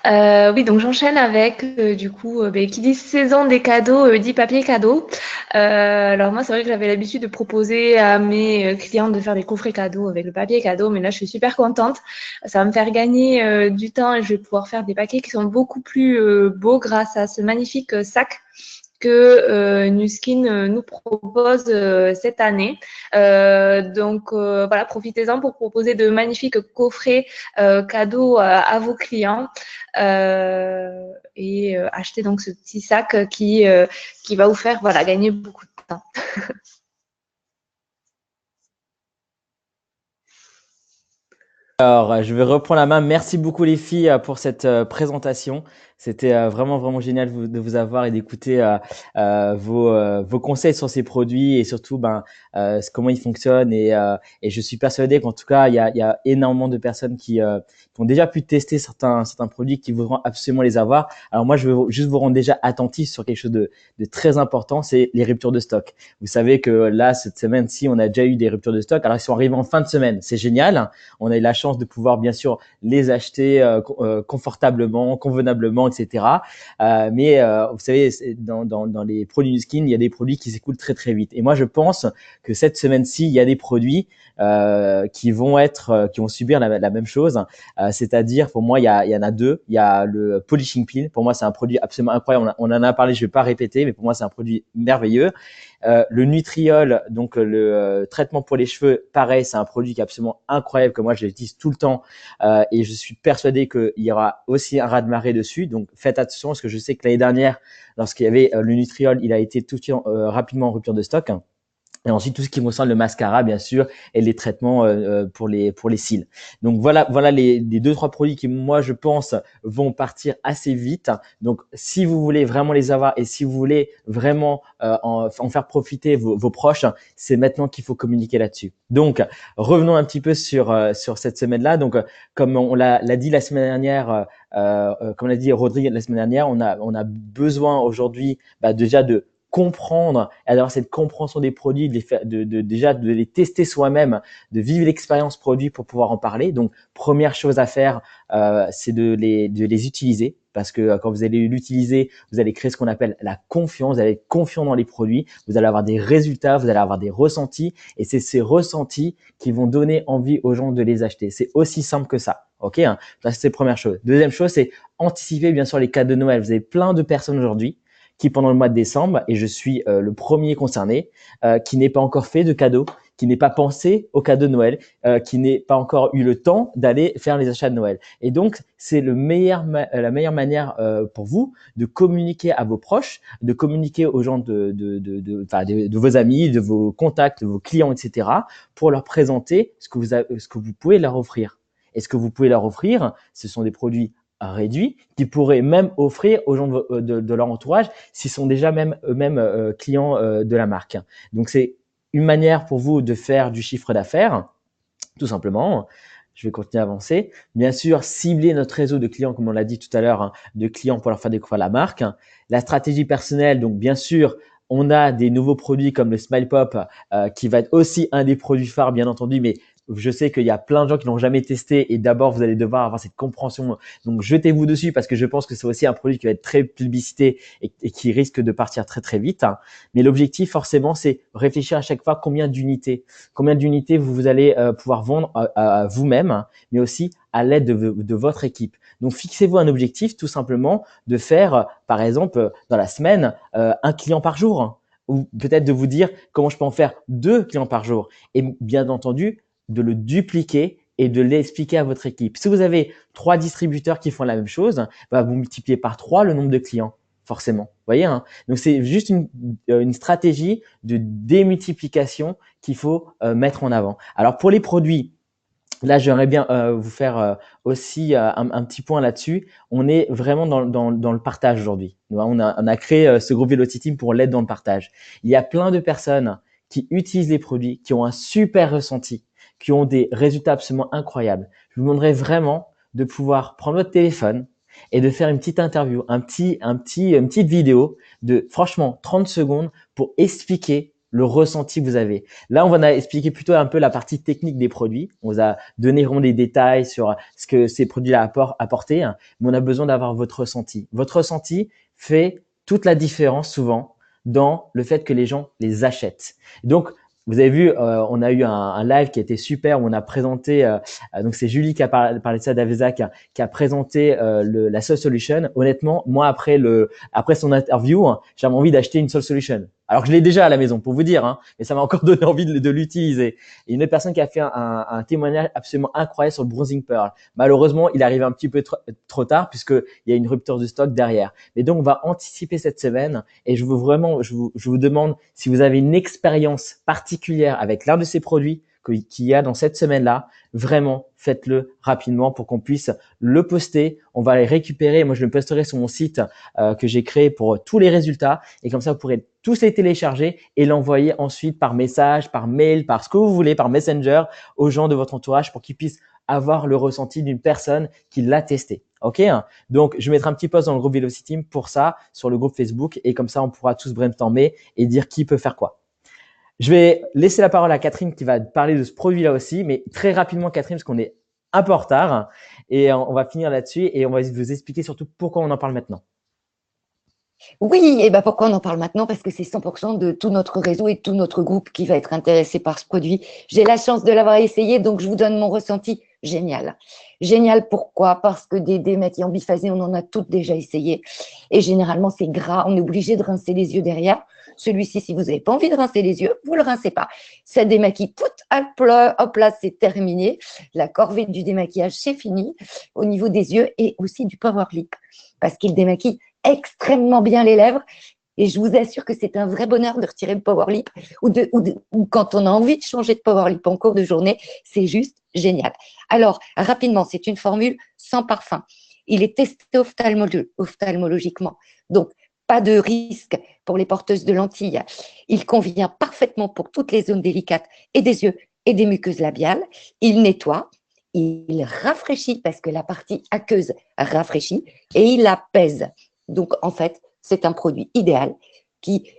[SPEAKER 2] Oui, donc j'enchaîne avec qui dit saison des cadeaux, dit papier cadeau. Alors moi, c'est vrai que j'avais l'habitude de proposer à mes clients de faire des coffrets cadeaux avec le papier cadeau, mais là, je suis super contente. Ça va me faire gagner du temps et je vais pouvoir faire des paquets qui sont beaucoup plus beaux grâce à ce magnifique sac que Nuskin nous propose cette année. Donc voilà, profitez-en pour proposer de magnifiques coffrets cadeaux à vos clients et achetez donc ce petit sac qui va vous faire gagner beaucoup de temps.
[SPEAKER 5] Alors, je vais reprendre la main. Merci beaucoup les filles pour cette présentation. C'était vraiment, vraiment génial de vous avoir et d'écouter vos conseils sur ces produits et surtout comment ils fonctionnent. Et je suis persuadé qu'en tout cas, il y a énormément de personnes qui ont déjà pu tester certains produits qui voudront absolument les avoir. Alors moi, je veux juste vous rendre déjà attentifs sur quelque chose de très important, c'est les ruptures de stock. Vous savez que là, cette semaine-ci, on a déjà eu des ruptures de stock. Alors, ils sont arrivés en fin de semaine. C'est génial. On a eu la chance de pouvoir, bien sûr, les acheter confortablement, convenablement, etc. Mais vous savez, dans les produits Nuskin, il y a des produits qui s'écoulent très, très vite. Et moi, je pense que cette semaine-ci, il y a des produits qui vont subir la même chose. C'est-à-dire, pour moi, il y en a deux. Il y a le Polishing Peel. Pour moi, c'est un produit absolument incroyable. On en a parlé, je vais pas répéter, mais pour moi, c'est un produit merveilleux. Le Nutriol, donc le traitement pour les cheveux, pareil, c'est un produit qui est absolument incroyable que moi je l'utilise tout le temps et je suis persuadé qu'il y aura aussi un raz-de-marée dessus. Donc faites attention parce que je sais que l'année dernière, lorsqu'il y avait le Nutriol, il a été tout de suite rapidement en rupture de stock. Et ensuite, tout ce qui concerne le mascara, bien sûr, et les traitements pour les cils. Donc voilà les 2-3 produits qui, moi, je pense, vont partir assez vite. Donc, si vous voulez vraiment les avoir et si vous voulez vraiment en faire profiter vos proches, c'est maintenant qu'il faut communiquer là-dessus. Donc, revenons un petit peu sur cette semaine-là. Donc, comme on l'a dit la semaine dernière, comme l'a dit Rodrigue la semaine dernière, on a besoin aujourd'hui déjà de comprendre et d'avoir cette compréhension des produits, déjà de les tester soi-même, de vivre l'expérience produit pour pouvoir en parler. Donc, première chose à faire, c'est de les utiliser parce que quand vous allez l'utiliser, vous allez créer ce qu'on appelle la confiance, vous allez être confiant dans les produits, vous allez avoir des résultats, vous allez avoir des ressentis et c'est ces ressentis qui vont donner envie aux gens de les acheter. C'est aussi simple que ça. Ok, hein, ça c'est la première chose. Deuxième chose, c'est anticiper bien sûr les cadeaux de Noël. Vous avez plein de personnes aujourd'hui qui pendant le mois de décembre, et je suis le premier concerné, qui n'est pas encore fait de cadeaux, qui n'est pas pensé au cadeau de Noël, qui n'est pas encore eu le temps d'aller faire les achats de Noël. Et donc, c'est la meilleure manière pour vous de communiquer à vos proches, de communiquer aux gens de vos amis, de vos contacts, de vos clients, etc., pour leur présenter ce que vous pouvez leur offrir. Et ce que vous pouvez leur offrir, ce sont des produits réduits qu'ils pourraient même offrir aux gens de leur entourage s'ils sont déjà même eux-mêmes clients de la marque. Donc c'est une manière pour vous de faire du chiffre d'affaires, tout simplement. Je vais continuer à avancer. Bien sûr, cibler notre réseau de clients, comme on l'a dit tout à l'heure, de clients pour leur faire découvrir la marque. La stratégie personnelle, donc bien sûr, On a des nouveaux produits comme le Smile Pop qui va être aussi un des produits phares, bien entendu, mais je sais qu'il y a plein de gens qui l'ont jamais testé et d'abord, vous allez devoir avoir cette compréhension. Donc, jetez-vous dessus parce que je pense que c'est aussi un produit qui va être très publicité et qui risque de partir très, très vite. Mais l'objectif, forcément, c'est réfléchir à chaque fois combien d'unités vous allez pouvoir vendre à vous-même, mais aussi à l'aide de votre équipe. Donc, fixez-vous un objectif tout simplement de faire, par exemple, dans la semaine, un client par jour. Ou peut-être de vous dire comment je peux en faire 2 clients par jour. Et bien entendu, de le dupliquer et de l'expliquer à votre équipe. Si vous avez 3 distributeurs qui font la même chose, vous multipliez par 3 le nombre de clients, forcément. Vous voyez, hein? Donc, c'est juste une stratégie de démultiplication qu'il faut mettre en avant. Alors, pour les produits, là, j'aimerais bien vous faire aussi un petit point là-dessus. On est vraiment dans le partage aujourd'hui. On a créé ce groupe Velocity Team pour l'aide dans le partage. Il y a plein de personnes qui utilisent les produits, qui ont un super ressenti, qui ont des résultats absolument incroyables. Je vous demanderais vraiment de pouvoir prendre votre téléphone et de faire une petite interview, une petite vidéo de franchement 30 secondes pour expliquer le ressenti que vous avez. Là, on va expliquer plutôt un peu la partie technique des produits. On vous a donné vraiment des détails sur ce que ces produits-là apporté, mais on a besoin d'avoir votre ressenti. Votre ressenti fait toute la différence souvent dans le fait que les gens les achètent. Donc, vous avez vu, on a eu un live qui a été super où on a présenté, donc c'est Julie qui a parlé de ça d'Avesa qui a présenté la Soul Solution. Honnêtement, moi après son interview, j'avais envie d'acheter une Soul Solution. Alors que je l'ai déjà à la maison pour vous dire, mais ça m'a encore donné envie de l'utiliser. Et une autre personne qui a fait un témoignage absolument incroyable sur le Bronzing Pearl. Malheureusement, il arrive un petit peu trop tard puisque il y a une rupture de stock derrière. Mais donc on va anticiper cette semaine et je vous demande si vous avez une expérience particulière avec l'un de ces produits qu'il y a dans cette semaine-là, vraiment faites-le rapidement pour qu'on puisse le poster. On va les récupérer. Moi, je le posterai sur mon site que j'ai créé pour tous les résultats. Et comme ça, vous pourrez tous les télécharger et l'envoyer ensuite par message, par mail, par ce que vous voulez, par Messenger aux gens de votre entourage pour qu'ils puissent avoir le ressenti d'une personne qui l'a testé. OK? Donc, je mettrai un petit post dans le groupe Velocity Team pour ça sur le groupe Facebook et comme ça, on pourra tous brainstormer et dire qui peut faire quoi. Je vais laisser la parole à Catherine qui va parler de ce produit-là aussi, mais très rapidement, Catherine, parce qu'on est un peu en retard et on va finir là-dessus et on va vous expliquer surtout pourquoi on en parle maintenant.
[SPEAKER 3] Oui, et ben pourquoi on en parle maintenant? Parce que c'est 100% de tout notre réseau et tout notre groupe qui va être intéressé par ce produit. J'ai la chance de l'avoir essayé, donc je vous donne mon ressenti. Génial. Génial, pourquoi? Parce que des démaquillants biphasés, on en a toutes déjà essayé. Et généralement, c'est gras. On est obligé de rincer les yeux derrière. Celui-ci, si vous n'avez pas envie de rincer les yeux, vous ne le rincez pas. Ça démaquille, hop là, c'est terminé. La corvée du démaquillage, c'est fini au niveau des yeux et aussi du Power Lip. Parce qu'il démaquille extrêmement bien les lèvres et je vous assure que c'est un vrai bonheur de retirer le Power Lip ou quand on a envie de changer de Power Lip en cours de journée, c'est juste génial. Alors, rapidement, c'est une formule sans parfum. Il est testé ophtalmologiquement, donc pas de risque pour les porteuses de lentilles. Il convient parfaitement pour toutes les zones délicates et des yeux et des muqueuses labiales. Il nettoie, il rafraîchit parce que la partie aqueuse rafraîchit et il apaise. Donc, en fait, c'est un produit idéal qui,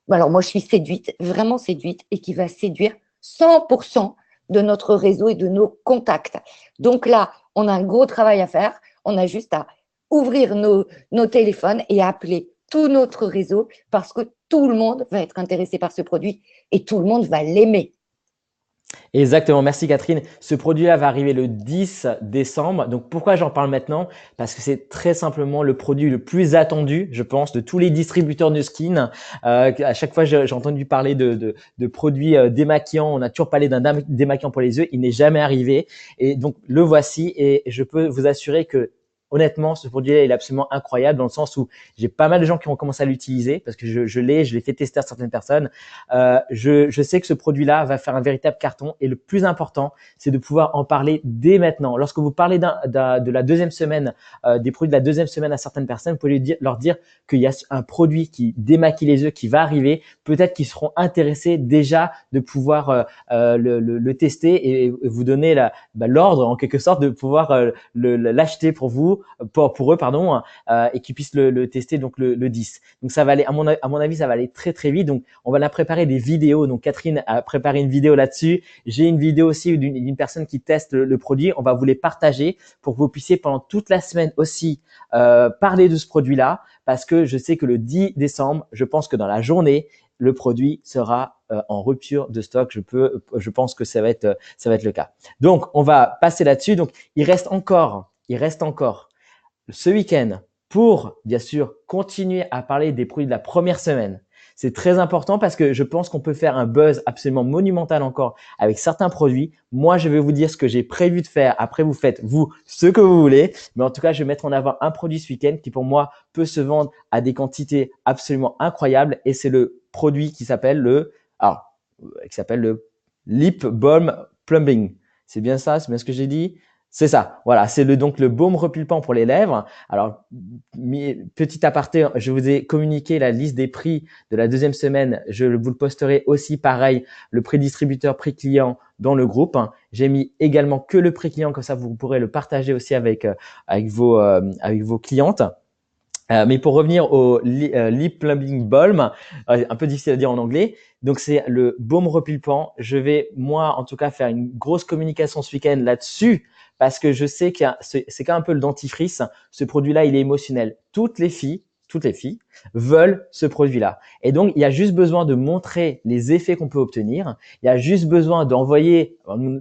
[SPEAKER 3] alors moi, je suis séduite, vraiment séduite, et qui va séduire 100% de notre réseau et de nos contacts. Donc là, on a un gros travail à faire. On a juste à ouvrir nos téléphones et appeler tout notre réseau parce que tout le monde va être intéressé par ce produit et tout le monde va l'aimer.
[SPEAKER 5] Exactement, merci Catherine. Ce produit-là va arriver le 10 décembre. Donc pourquoi j'en parle maintenant? Parce que c'est très simplement le produit le plus attendu, je pense, de tous les distributeurs de skin. À chaque fois, j'ai entendu parler de produits démaquillants. On a toujours parlé d'un démaquillant pour les yeux. Il n'est jamais arrivé. Et donc le voici et je peux vous assurer que honnêtement, ce produit-là, il est absolument incroyable dans le sens où j'ai pas mal de gens qui ont commencé à l'utiliser parce que je l'ai fait tester à certaines personnes. Je sais que ce produit-là va faire un véritable carton et le plus important, c'est de pouvoir en parler dès maintenant. Lorsque vous parlez de la deuxième semaine, des produits de la deuxième semaine à certaines personnes, vous pouvez leur dire qu'il y a un produit qui démaquille les yeux qui va arriver. Peut-être qu'ils seront intéressés déjà de pouvoir le tester et vous donner l'ordre en quelque sorte de pouvoir l'acheter pour vous. pour eux, pardon, et qu'ils puissent le tester donc le 10. Donc ça va aller, à mon avis, ça va aller très très vite. Donc on va la préparer des vidéos. Donc Catherine a préparé une vidéo là-dessus. J'ai une vidéo aussi d'une personne qui teste le produit. On va vous les partager pour que vous puissiez pendant toute la semaine aussi parler de ce produit-là, parce que je sais que le 10 décembre, je pense que dans la journée, le produit sera en rupture de stock. Je pense que ça va être le cas. Donc, on va passer là-dessus. Donc, il reste encore ce week-end pour, bien sûr, continuer à parler des produits de la première semaine. C'est très important parce que je pense qu'on peut faire un buzz absolument monumental encore avec certains produits. Moi, je vais vous dire ce que j'ai prévu de faire. Après, vous faites, vous, ce que vous voulez. Mais en tout cas, je vais mettre en avant un produit ce week-end qui, pour moi, peut se vendre à des quantités absolument incroyables. Et c'est le produit qui s'appelle le Lip Balm Plumbing. C'est bien ça? C'est bien ce que j'ai dit? C'est ça, voilà, c'est donc le baume repulpant pour les lèvres. Alors, petit aparté, je vous ai communiqué la liste des prix de la deuxième semaine. Je vous le posterai aussi, pareil, le prix distributeur, prix client dans le groupe. J'ai mis également que le prix client, comme ça vous pourrez le partager aussi avec vos clientes. Mais pour revenir au Lip Plumbing Balm, un peu difficile à dire en anglais. Donc, c'est le baume repulpant. Je vais, moi, en tout cas, faire une grosse communication ce week-end là-dessus parce que je sais que c'est quand même un peu le dentifrice. Ce produit-là, il est émotionnel. Toutes les filles veulent ce produit-là. Et donc, il y a juste besoin de montrer les effets qu'on peut obtenir. Il y a juste besoin d'envoyer.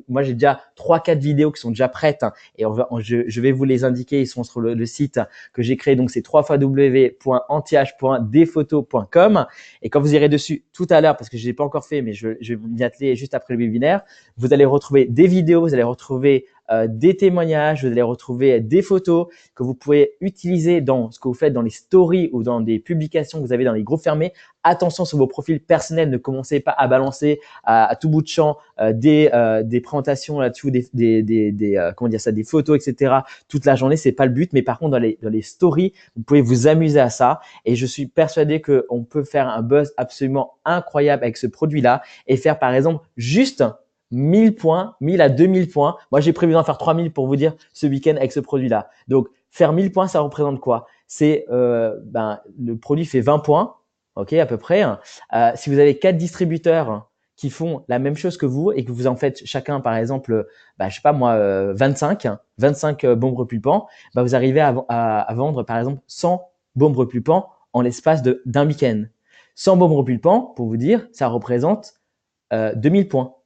[SPEAKER 5] Moi, j'ai déjà 3-4 vidéos qui sont déjà prêtes et je vais vous les indiquer. Ils sont sur le site que j'ai créé. Donc, c'est www.anti-desphotos.com. Et quand vous irez dessus tout à l'heure, parce que je l'ai pas encore fait, mais je vais m'y atteler juste après le webinaire, vous allez retrouver des vidéos, vous allez retrouver des témoignages, vous allez retrouver des photos que vous pouvez utiliser dans ce que vous faites dans les stories ou dans des publications que vous avez dans les groupes fermés. Attention sur vos profils personnels, ne commencez pas à balancer à tout bout de champ des présentations là-dessus, des photos, etc. toute la journée, c'est pas le but. Mais par contre, dans les stories, vous pouvez vous amuser à ça. Et je suis persuadé qu'on peut faire un buzz absolument incroyable avec ce produit-là et faire par exemple juste 1000 points, 1000 à 2000 points. Moi, j'ai prévu d'en faire 3000 pour vous dire ce week-end avec ce produit-là. Donc, faire 1000 points, ça représente quoi? C'est le produit fait 20 points, ok, à peu près. Si vous avez 4 distributeurs qui font la même chose que vous et que vous en faites chacun, par exemple, je sais pas moi, 25 baumes repulpants, vous arrivez à vendre, par exemple, 100 baumes repulpants en l'espace d'un week-end. 100 baumes repulpants, pour vous dire, ça représente 2000 points.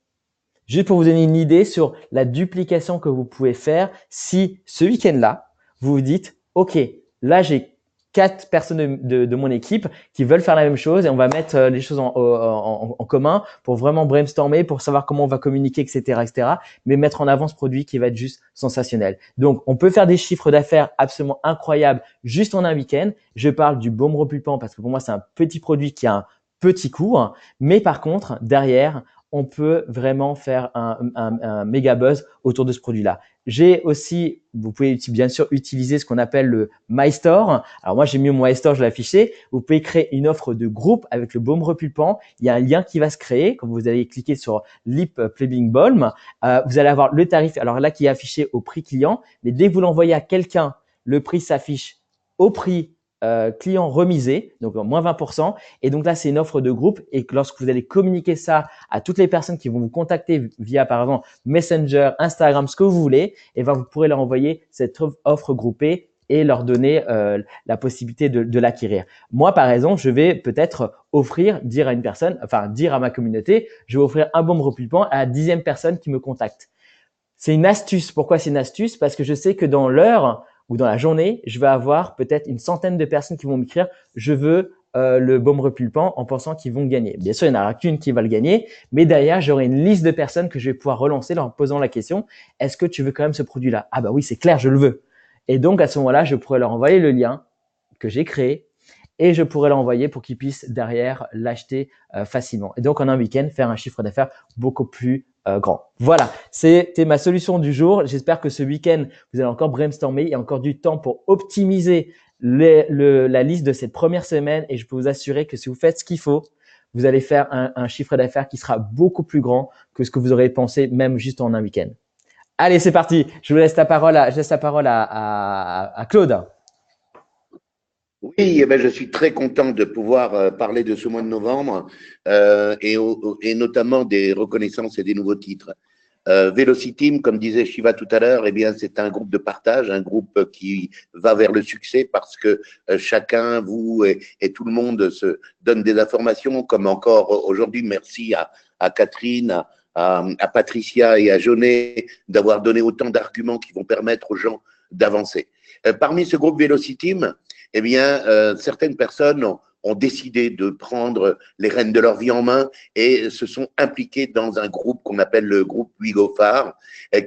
[SPEAKER 5] Juste pour vous donner une idée sur la duplication que vous pouvez faire si ce week-end-là, vous vous dites, OK, là, j'ai 4 personnes de mon équipe qui veulent faire la même chose et on va mettre les choses en commun pour vraiment brainstormer, pour savoir comment on va communiquer, etc., mais mettre en avant ce produit qui va être juste sensationnel. Donc, on peut faire des chiffres d'affaires absolument incroyables juste en un week-end. Je parle du baume repulpant parce que pour moi, c'est un petit produit qui a un petit coût, mais par contre, derrière, on peut vraiment faire un méga buzz autour de ce produit-là. J'ai aussi, vous pouvez bien sûr utiliser ce qu'on appelle le My Store. Alors moi, j'ai mis mon My Store, je l'ai affiché. Vous pouvez créer une offre de groupe avec le baume repulpant. Il y a un lien qui va se créer. Quand vous allez cliquer sur Lip Plumbing Balm, vous allez avoir le tarif, alors là, qui est affiché au prix client. Mais dès que vous l'envoyez à quelqu'un, le prix s'affiche au prix client remisé, donc moins 20%. Et donc là, c'est une offre de groupe. Et lorsque vous allez communiquer ça à toutes les personnes qui vont vous contacter via, par exemple, Messenger, Instagram, ce que vous voulez, et vous pourrez leur envoyer cette offre groupée et leur donner la possibilité de l'acquérir. Moi, par exemple, je vais peut-être dire à une personne, dire à ma communauté, je vais offrir un baume repulpant à la 10e personne qui me contacte. C'est une astuce. Pourquoi c'est une astuce? Parce que je sais que dans l'heure ou dans la journée, je vais avoir peut-être une centaine de personnes qui vont m'écrire « Je veux le baume repulpant » en pensant qu'ils vont gagner. Bien sûr, il n'y en aura qu'une qui va le gagner, mais derrière, j'aurai une liste de personnes que je vais pouvoir relancer en posant la question « Est-ce que tu veux quand même ce produit-là » Ah bah oui, c'est clair, je le veux. Et donc, à ce moment-là, je pourrais leur envoyer le lien que j'ai créé et je pourrais l'envoyer pour qu'ils puissent derrière l'acheter facilement. Et donc, en un week-end, faire un chiffre d'affaires beaucoup plus grand. Voilà, c'était ma solution du jour. J'espère que ce week-end, vous allez encore brainstormer. Il y a encore du temps pour optimiser la liste de cette première semaine et je peux vous assurer que si vous faites ce qu'il faut, vous allez faire un chiffre d'affaires qui sera beaucoup plus grand que ce que vous aurez pensé même juste en un week-end. Allez, c'est parti. Je vous laisse la parole à Claude.
[SPEAKER 1] Oui, eh ben, je suis très content de pouvoir parler de ce mois de novembre et notamment des reconnaissances et des nouveaux titres. Velocity Team, comme disait Shiva tout à l'heure, eh bien, c'est un groupe de partage, un groupe qui va vers le succès parce que chacun, vous et tout le monde se donne des informations, comme encore aujourd'hui, merci à Catherine, à Patricia et à Jaunet d'avoir donné autant d'arguments qui vont permettre aux gens d'avancer. Parmi ce groupe Velocity Team, eh bien, certaines personnes ont décidé de prendre les rênes de leur vie en main et se sont impliqués dans un groupe qu'on appelle le groupe WeGoFar,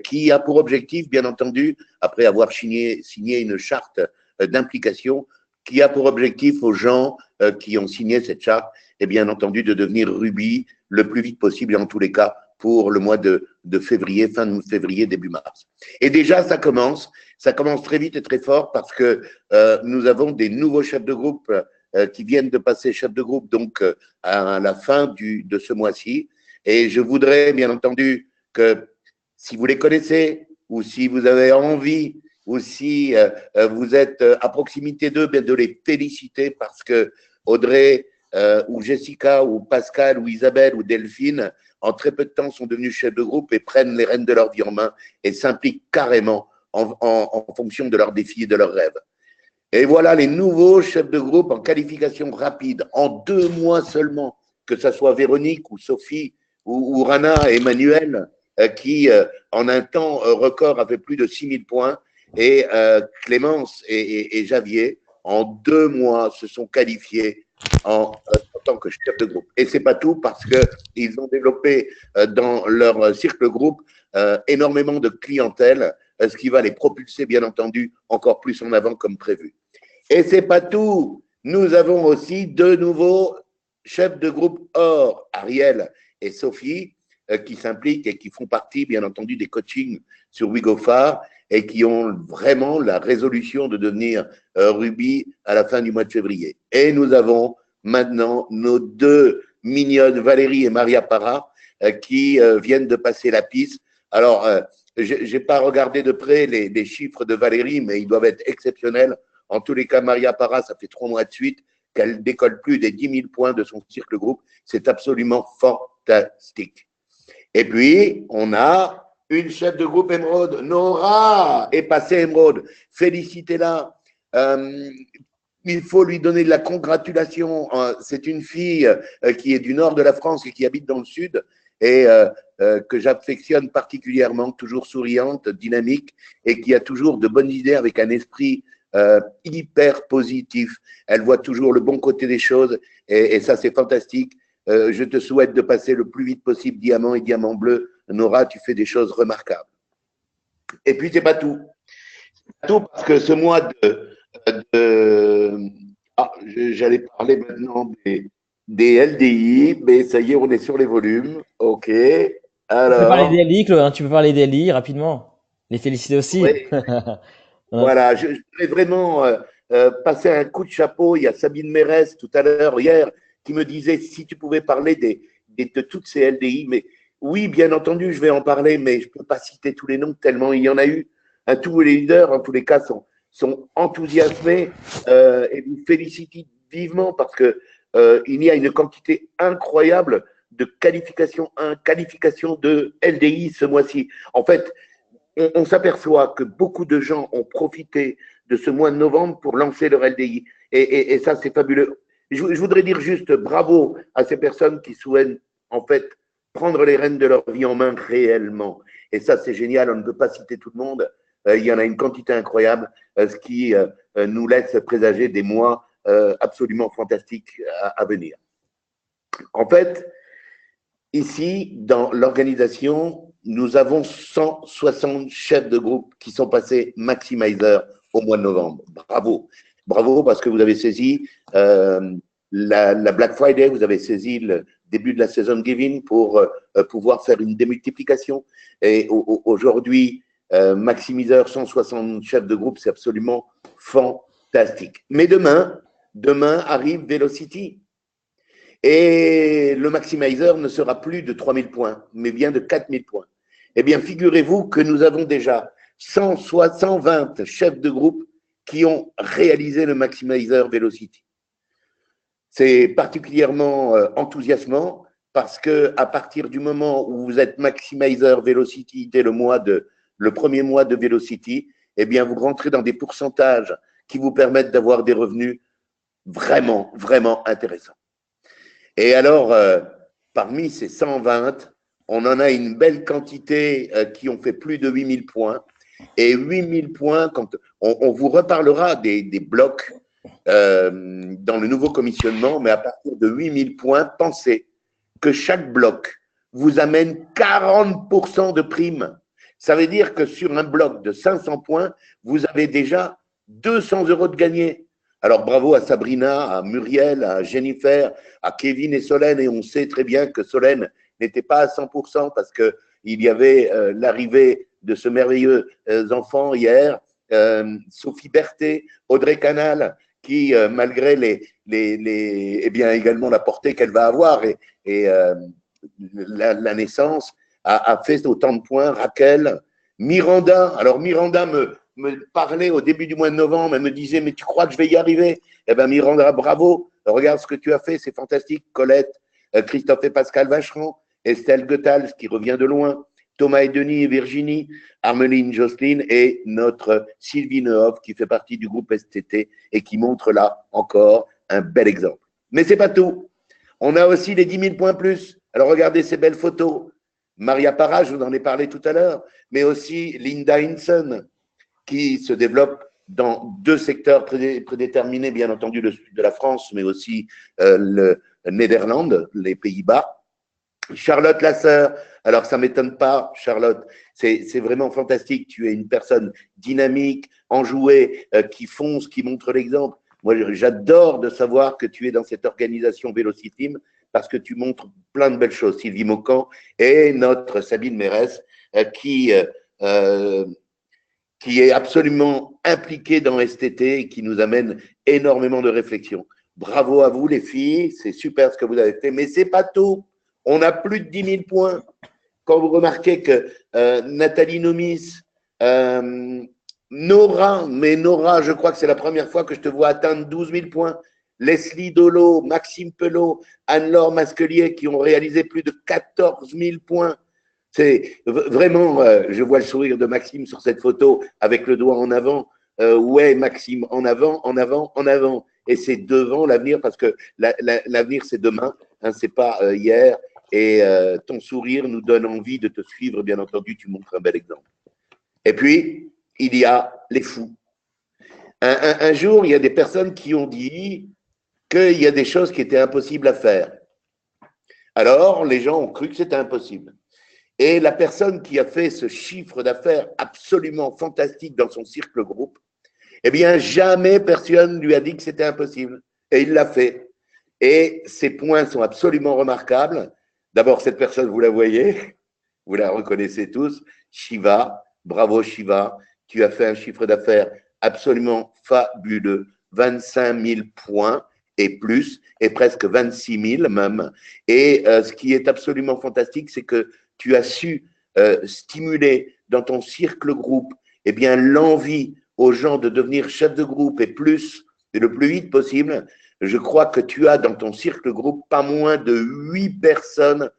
[SPEAKER 1] qui a pour objectif, bien entendu, après avoir signé une charte d'implication, qui a pour objectif aux gens qui ont signé cette charte, et bien entendu, de devenir Ruby le plus vite possible, et en tous les cas, pour le mois de février, fin de février, début mars. Et déjà, ça commence très vite et très fort parce que nous avons des nouveaux chefs de groupe qui viennent de passer chef de groupe donc à la fin de ce mois-ci. Et je voudrais bien entendu que si vous les connaissez ou si vous avez envie ou si vous êtes à proximité d'eux, de les féliciter parce que Audrey ou Jessica ou Pascal ou Isabelle ou Delphine, en très peu de temps, sont devenus chefs de groupe et prennent les rênes de leur vie en main et s'impliquent carrément en fonction de leurs défis et de leurs rêves. Et voilà les nouveaux chefs de groupe en qualification rapide, en 2 mois seulement, que ce soit Véronique ou Sophie ou Rana et Emmanuel, qui en un temps record a fait plus de 6000 points, et Clémence et Javier, en 2 mois, se sont qualifiés en tant que chef de groupe. Et c'est pas tout parce qu'ils ont développé dans leur cercle groupe énormément de clientèle, ce qui va les propulser, bien entendu, encore plus en avant comme prévu. Et c'est pas tout. Nous avons aussi 2 nouveaux chefs de groupe or, Ariel et Sophie, qui s'impliquent et qui font partie, bien entendu, des coachings sur WeGoFar et qui ont vraiment la résolution de devenir Ruby à la fin du mois de février. Et nous avons maintenant nos 2 mignonnes, Valérie et Maria Parra, qui viennent de passer la piste. Alors, je n'ai pas regardé de près les chiffres de Valérie, mais ils doivent être exceptionnels. En tous les cas, Maria Parra, ça fait 3 mois de suite qu'elle décolle plus des 10 000 points de son cercle groupe. C'est absolument fantastique. Et puis, on a une chef de groupe émeraude, Nora, est passée émeraude. Félicitez-la. Il faut lui donner de la congratulation. C'est une fille qui est du nord de la France et qui habite dans le sud et que j'affectionne particulièrement, toujours souriante, dynamique et qui a toujours de bonnes idées avec un esprit hyper positif. Elle voit toujours le bon côté des choses et ça, c'est fantastique. Je te souhaite de passer le plus vite possible diamant et diamant bleu. Nora, tu fais des choses remarquables. Et puis, c'est pas tout. Tout parce que ce mois j'allais parler maintenant des LDI, mais ça y est, on est sur les volumes. OK.
[SPEAKER 5] Tu peux parler
[SPEAKER 1] Alors,
[SPEAKER 5] des LDI, Claude, hein, tu peux parler des LDI rapidement. Les féliciter aussi.
[SPEAKER 1] oui, voilà, je voulais vraiment passer un coup de chapeau. Il y a Sabine Mérès tout à l'heure, hier, qui me disait si tu pouvais parler de toutes ces LDI. Mais oui, bien entendu, je vais en parler, mais je ne peux pas citer tous les noms tellement il y en a eu. Tous les leaders, en tous les cas, sont enthousiasmés et vous félicite vivement parce que il y a une quantité incroyable de qualifications de LDI ce mois-ci. En fait, on s'aperçoit que beaucoup de gens ont profité de ce mois de novembre pour lancer leur LDI. Et ça, c'est fabuleux. Je voudrais dire juste bravo à ces personnes qui souhaitent, en fait, prendre les rênes de leur vie en main réellement. Et ça, c'est génial. On ne peut pas citer tout le monde. Il y en a une quantité incroyable, ce qui nous laisse présager des mois absolument fantastiques à venir. En fait, ici, dans l'organisation, nous avons 160 chefs de groupe qui sont passés Maximizer au mois de novembre. Bravo. Bravo parce que vous avez saisi la Black Friday, vous avez saisi le début de la Season Giving pour pouvoir faire une démultiplication. Et aujourd'hui, Maximizer, 160 chefs de groupe, c'est absolument fantastique. Mais demain arrive Velocity. Et le Maximizer ne sera plus de 3000 points, mais bien de 4000 points. Eh bien, figurez-vous que nous avons déjà 120 chefs de groupe qui ont réalisé le Maximizer Velocity. C'est particulièrement enthousiasmant parce que à partir du moment où vous êtes Maximizer Velocity dès le premier mois de Velocity, eh bien, vous rentrez dans des pourcentages qui vous permettent d'avoir des revenus vraiment, vraiment intéressants. Et alors, parmi ces 120, on en a une belle quantité qui ont fait plus de 8000 points. Et 8000 points, quand on vous reparlera des blocs dans le nouveau commissionnement, mais à partir de 8000 points, pensez que chaque bloc vous amène 40% de prime. Ça veut dire que sur un bloc de 500 points, vous avez déjà 200 € de gagné. Alors bravo à Sabrina, à Muriel, à Jennifer, à Kevin et Solène. Et on sait très bien que Solène n'était pas à 100% parce qu'il y avait l'arrivée de ce merveilleux enfant hier, Sophie Berthet, Audrey Canal, qui, malgré eh bien, également la portée qu'elle va avoir et la naissance, a fait autant de points. Raquel, Miranda. Alors, Miranda me parlait au début du mois de novembre, elle me disait, mais tu crois que je vais y arriver? Eh bien, Miranda, bravo. Regarde ce que tu as fait, c'est fantastique. Colette, Christophe et Pascal Vacheron, Estelle Goethals, qui revient de loin, Thomas et Denis et Virginie, Armeline Jocelyne et notre Sylvie Nehoff qui fait partie du groupe STT et qui montre là encore un bel exemple. Mais c'est pas tout. On a aussi les 10 000 points plus. Alors regardez ces belles photos. Maria Parra, je vous en ai parlé tout à l'heure, mais aussi Linda Hinson qui se développe dans 2 secteurs prédéterminés, bien entendu le sud de la France, mais aussi le Néderlande, les Pays-Bas. Charlotte Lasseur, alors ça ne m'étonne pas, Charlotte, c'est vraiment fantastique, tu es une personne dynamique, enjouée, qui fonce, qui montre l'exemple. Moi, j'adore de savoir que tu es dans cette organisation Vélociteam parce que tu montres plein de belles choses. Sylvie Maucan et notre Sabine Mérès qui est absolument impliquée dans STT et qui nous amène énormément de réflexion. Bravo à vous les filles, c'est super ce que vous avez fait, mais c'est pas tout. On a plus de 10 000 points. Quand vous remarquez que Nathalie Nomis, Nora, je crois que c'est la première fois que je te vois atteindre 12 000 points. Leslie Dolo, Maxime Pelot, Anne-Laure Masquelier qui ont réalisé plus de 14 000 points. C'est vraiment, je vois le sourire de Maxime sur cette photo avec le doigt en avant. Ouais, Maxime, en avant, en avant, en avant. Et c'est devant l'avenir parce que l'avenir, c'est demain, hein, c'est pas hier. Et ton sourire nous donne envie de te suivre, bien entendu, tu montres un bel exemple. Et puis, il y a les fous. Un jour, il y a des personnes qui ont dit qu'il y a des choses qui étaient impossibles à faire. Alors, les gens ont cru que c'était impossible. Et la personne qui a fait ce chiffre d'affaires absolument fantastique dans son cercle groupe, eh bien, jamais personne lui a dit que c'était impossible. Et il l'a fait. Et ses points sont absolument remarquables. D'abord, cette personne, vous la voyez, vous la reconnaissez tous, Shiva, bravo Shiva, tu as fait un chiffre d'affaires absolument fabuleux, 25 000 points et plus, et presque 26 000 même. Et ce qui est absolument fantastique, c'est que tu as su stimuler dans ton cercle groupe eh bien, l'envie aux gens de devenir chef de groupe et plus, et le plus vite possible. Je crois que tu as dans ton cercle groupe pas moins de 8 personnes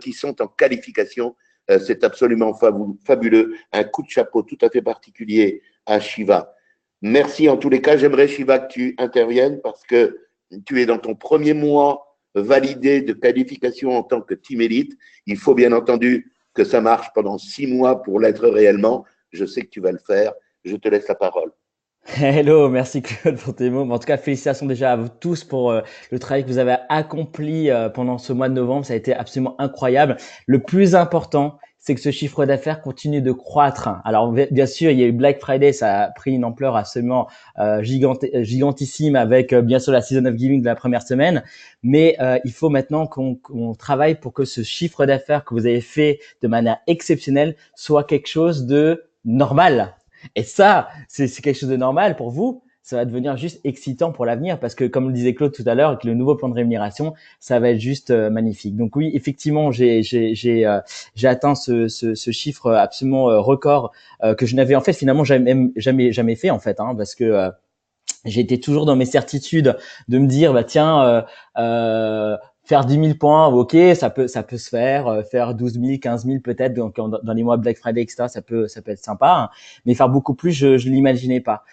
[SPEAKER 1] qui sont en qualification. C'est absolument fabuleux. Un coup de chapeau tout à fait particulier à Shiva. Merci en tous les cas. J'aimerais, Shiva, que tu interviennes parce que tu es dans ton premier mois validé de qualification en tant que team élite. Il faut bien entendu que ça marche pendant 6 mois pour l'être réellement. Je sais que tu vas le faire. Je te laisse la parole.
[SPEAKER 5] Hello, merci Claude pour tes mots. En tout cas, félicitations déjà à vous tous pour le travail que vous avez accompli pendant ce mois de novembre. Ça a été absolument incroyable. Le plus important, c'est que ce chiffre d'affaires continue de croître. Alors, bien sûr, il y a eu Black Friday, ça a pris une ampleur absolument gigantissime avec bien sûr la Season of Giving de la première semaine. Mais il faut maintenant qu'on travaille pour que ce chiffre d'affaires que vous avez fait de manière exceptionnelle soit quelque chose de normal. Et ça, c'est quelque chose de normal pour vous. ça va devenir juste excitant pour l'avenir parce que, comme le disait Claude tout à l'heure, avec le nouveau plan de rémunération, ça va être juste magnifique. Donc oui, effectivement, j'ai atteint ce chiffre absolument record que je n'avais en fait finalement jamais fait en fait, hein, parce que j'étais toujours dans mes certitudes de me dire bah tiens faire 10 000 points, ok, ça peut se faire, faire 12 000, 15 000 peut-être dans les mois Black Friday, etc. Ça peut être sympa, hein, mais faire beaucoup plus, je l'imaginais pas.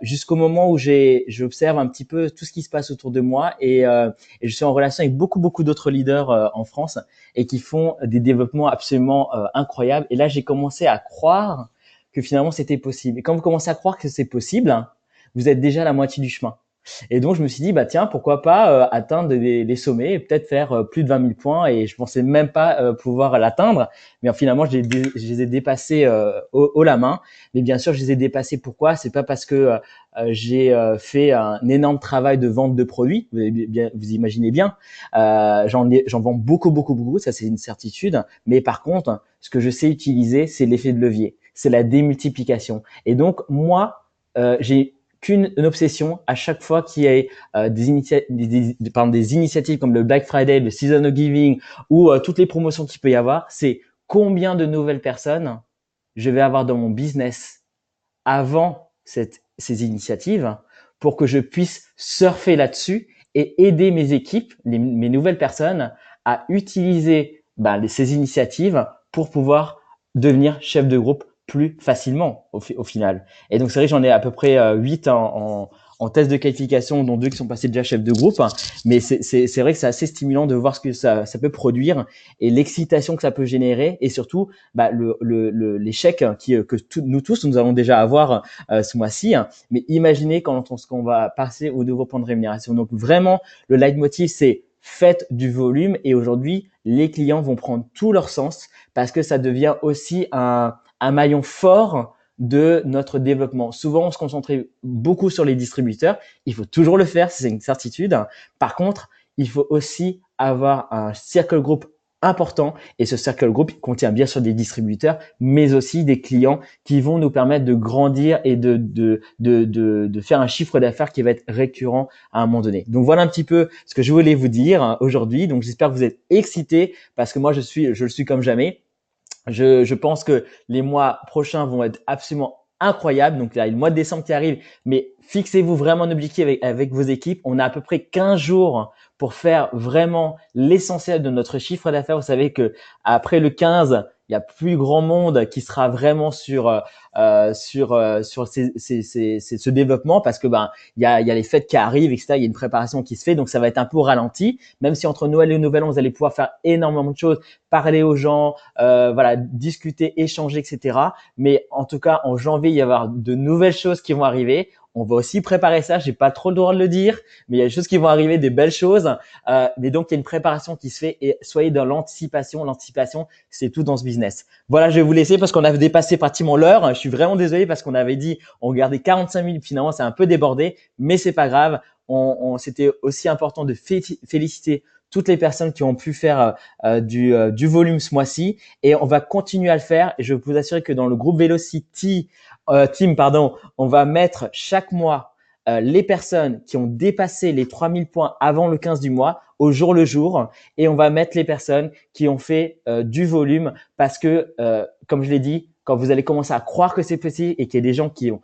[SPEAKER 5] Jusqu'au moment où j'observe un petit peu tout ce qui se passe autour de moi et je suis en relation avec beaucoup d'autres leaders en France et qui font des développements absolument incroyables. Et là, j'ai commencé à croire que finalement c'était possible. Et quand vous commencez à croire que c'est possible, hein, vous êtes déjà à la moitié du chemin. Et donc, je me suis dit, bah tiens, pourquoi pas atteindre les sommets et peut-être faire plus de 20 000 points. Et je pensais même pas pouvoir l'atteindre. Mais finalement, je les ai dépassés haut la main. Mais bien sûr, je les ai dépassés. Pourquoi? C'est pas parce que j'ai fait un énorme travail de vente de produits. Vous imaginez bien. J'en vends beaucoup. Ça, c'est une certitude. Mais par contre, ce que je sais utiliser, c'est l'effet de levier. C'est la démultiplication. Et donc, moi, j'ai qu'une obsession à chaque fois qu'il y a des initiatives comme le Black Friday, le Season of Giving ou toutes les promotions qu'il peut y avoir, c'est combien de nouvelles personnes je vais avoir dans mon business avant ces initiatives pour que je puisse surfer là-dessus et aider mes équipes, mes nouvelles personnes à utiliser ces initiatives pour pouvoir devenir chef de groupe plus facilement au final. Et donc, c'est vrai que j'en ai à peu près 8 en test de qualification, dont 2 qui sont passés déjà chef de groupe. Mais c'est vrai que c'est assez stimulant de voir ce que ça peut produire et l'excitation que ça peut générer et surtout l'échec que nous tous, nous allons déjà avoir ce mois-ci. Mais imaginez quand on va passer au nouveau plan de rémunération. Donc, vraiment, le leitmotiv, c'est faites du volume et aujourd'hui, les clients vont prendre tout leur sens parce que ça devient aussi un maillon fort de notre développement. Souvent, on se concentrait beaucoup sur les distributeurs. Il faut toujours le faire, c'est une certitude. Par contre, il faut aussi avoir un circle group important et ce circle group contient bien sûr des distributeurs, mais aussi des clients qui vont nous permettre de grandir et de faire un chiffre d'affaires qui va être récurrent à un moment donné. Donc voilà un petit peu ce que je voulais vous dire aujourd'hui. Donc j'espère que vous êtes excités parce que moi je le suis comme jamais. Je pense que les mois prochains vont être absolument incroyables. Donc, il y a le mois de décembre qui arrive, mais fixez-vous vraiment un objectif avec vos équipes. On a à peu près 15 jours pour faire vraiment l'essentiel de notre chiffre d'affaires. Vous savez que après le 15, il y a plus grand monde qui sera vraiment sur ce développement parce que il y a les fêtes qui arrivent, etc. Il y a une préparation qui se fait, donc ça va être un peu ralenti. Même si entre Noël et Nouvel An, vous allez pouvoir faire énormément de choses, parler aux gens, discuter, échanger, etc. Mais en tout cas, en janvier, il va y avoir de nouvelles choses qui vont arriver. On va aussi préparer ça. J'ai pas trop le droit de le dire, mais il y a des choses qui vont arriver, des belles choses. Mais donc, il y a une préparation qui se fait et soyez dans l'anticipation. L'anticipation, c'est tout dans ce business. Voilà, je vais vous laisser parce qu'on avait dépassé pratiquement l'heure. Je suis vraiment désolé parce qu'on avait dit, on gardait 45 minutes. Finalement, c'est un peu débordé, mais c'est pas grave. C'était aussi important de féliciter toutes les personnes qui ont pu faire du volume ce mois-ci et on va continuer à le faire et je peux vous assurer que dans le groupe Velocity Team, on va mettre chaque mois les personnes qui ont dépassé les 3000 points avant le 15 du mois au jour le jour et on va mettre les personnes qui ont fait du volume parce que comme je l'ai dit, quand vous allez commencer à croire que c'est possible et qu'il y a des gens qui ont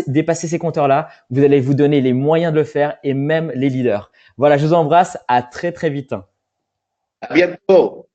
[SPEAKER 5] dépasser ces compteurs-là, vous allez vous donner les moyens de le faire et même les leaders. Voilà, je vous embrasse. À très, très vite.
[SPEAKER 1] À bientôt.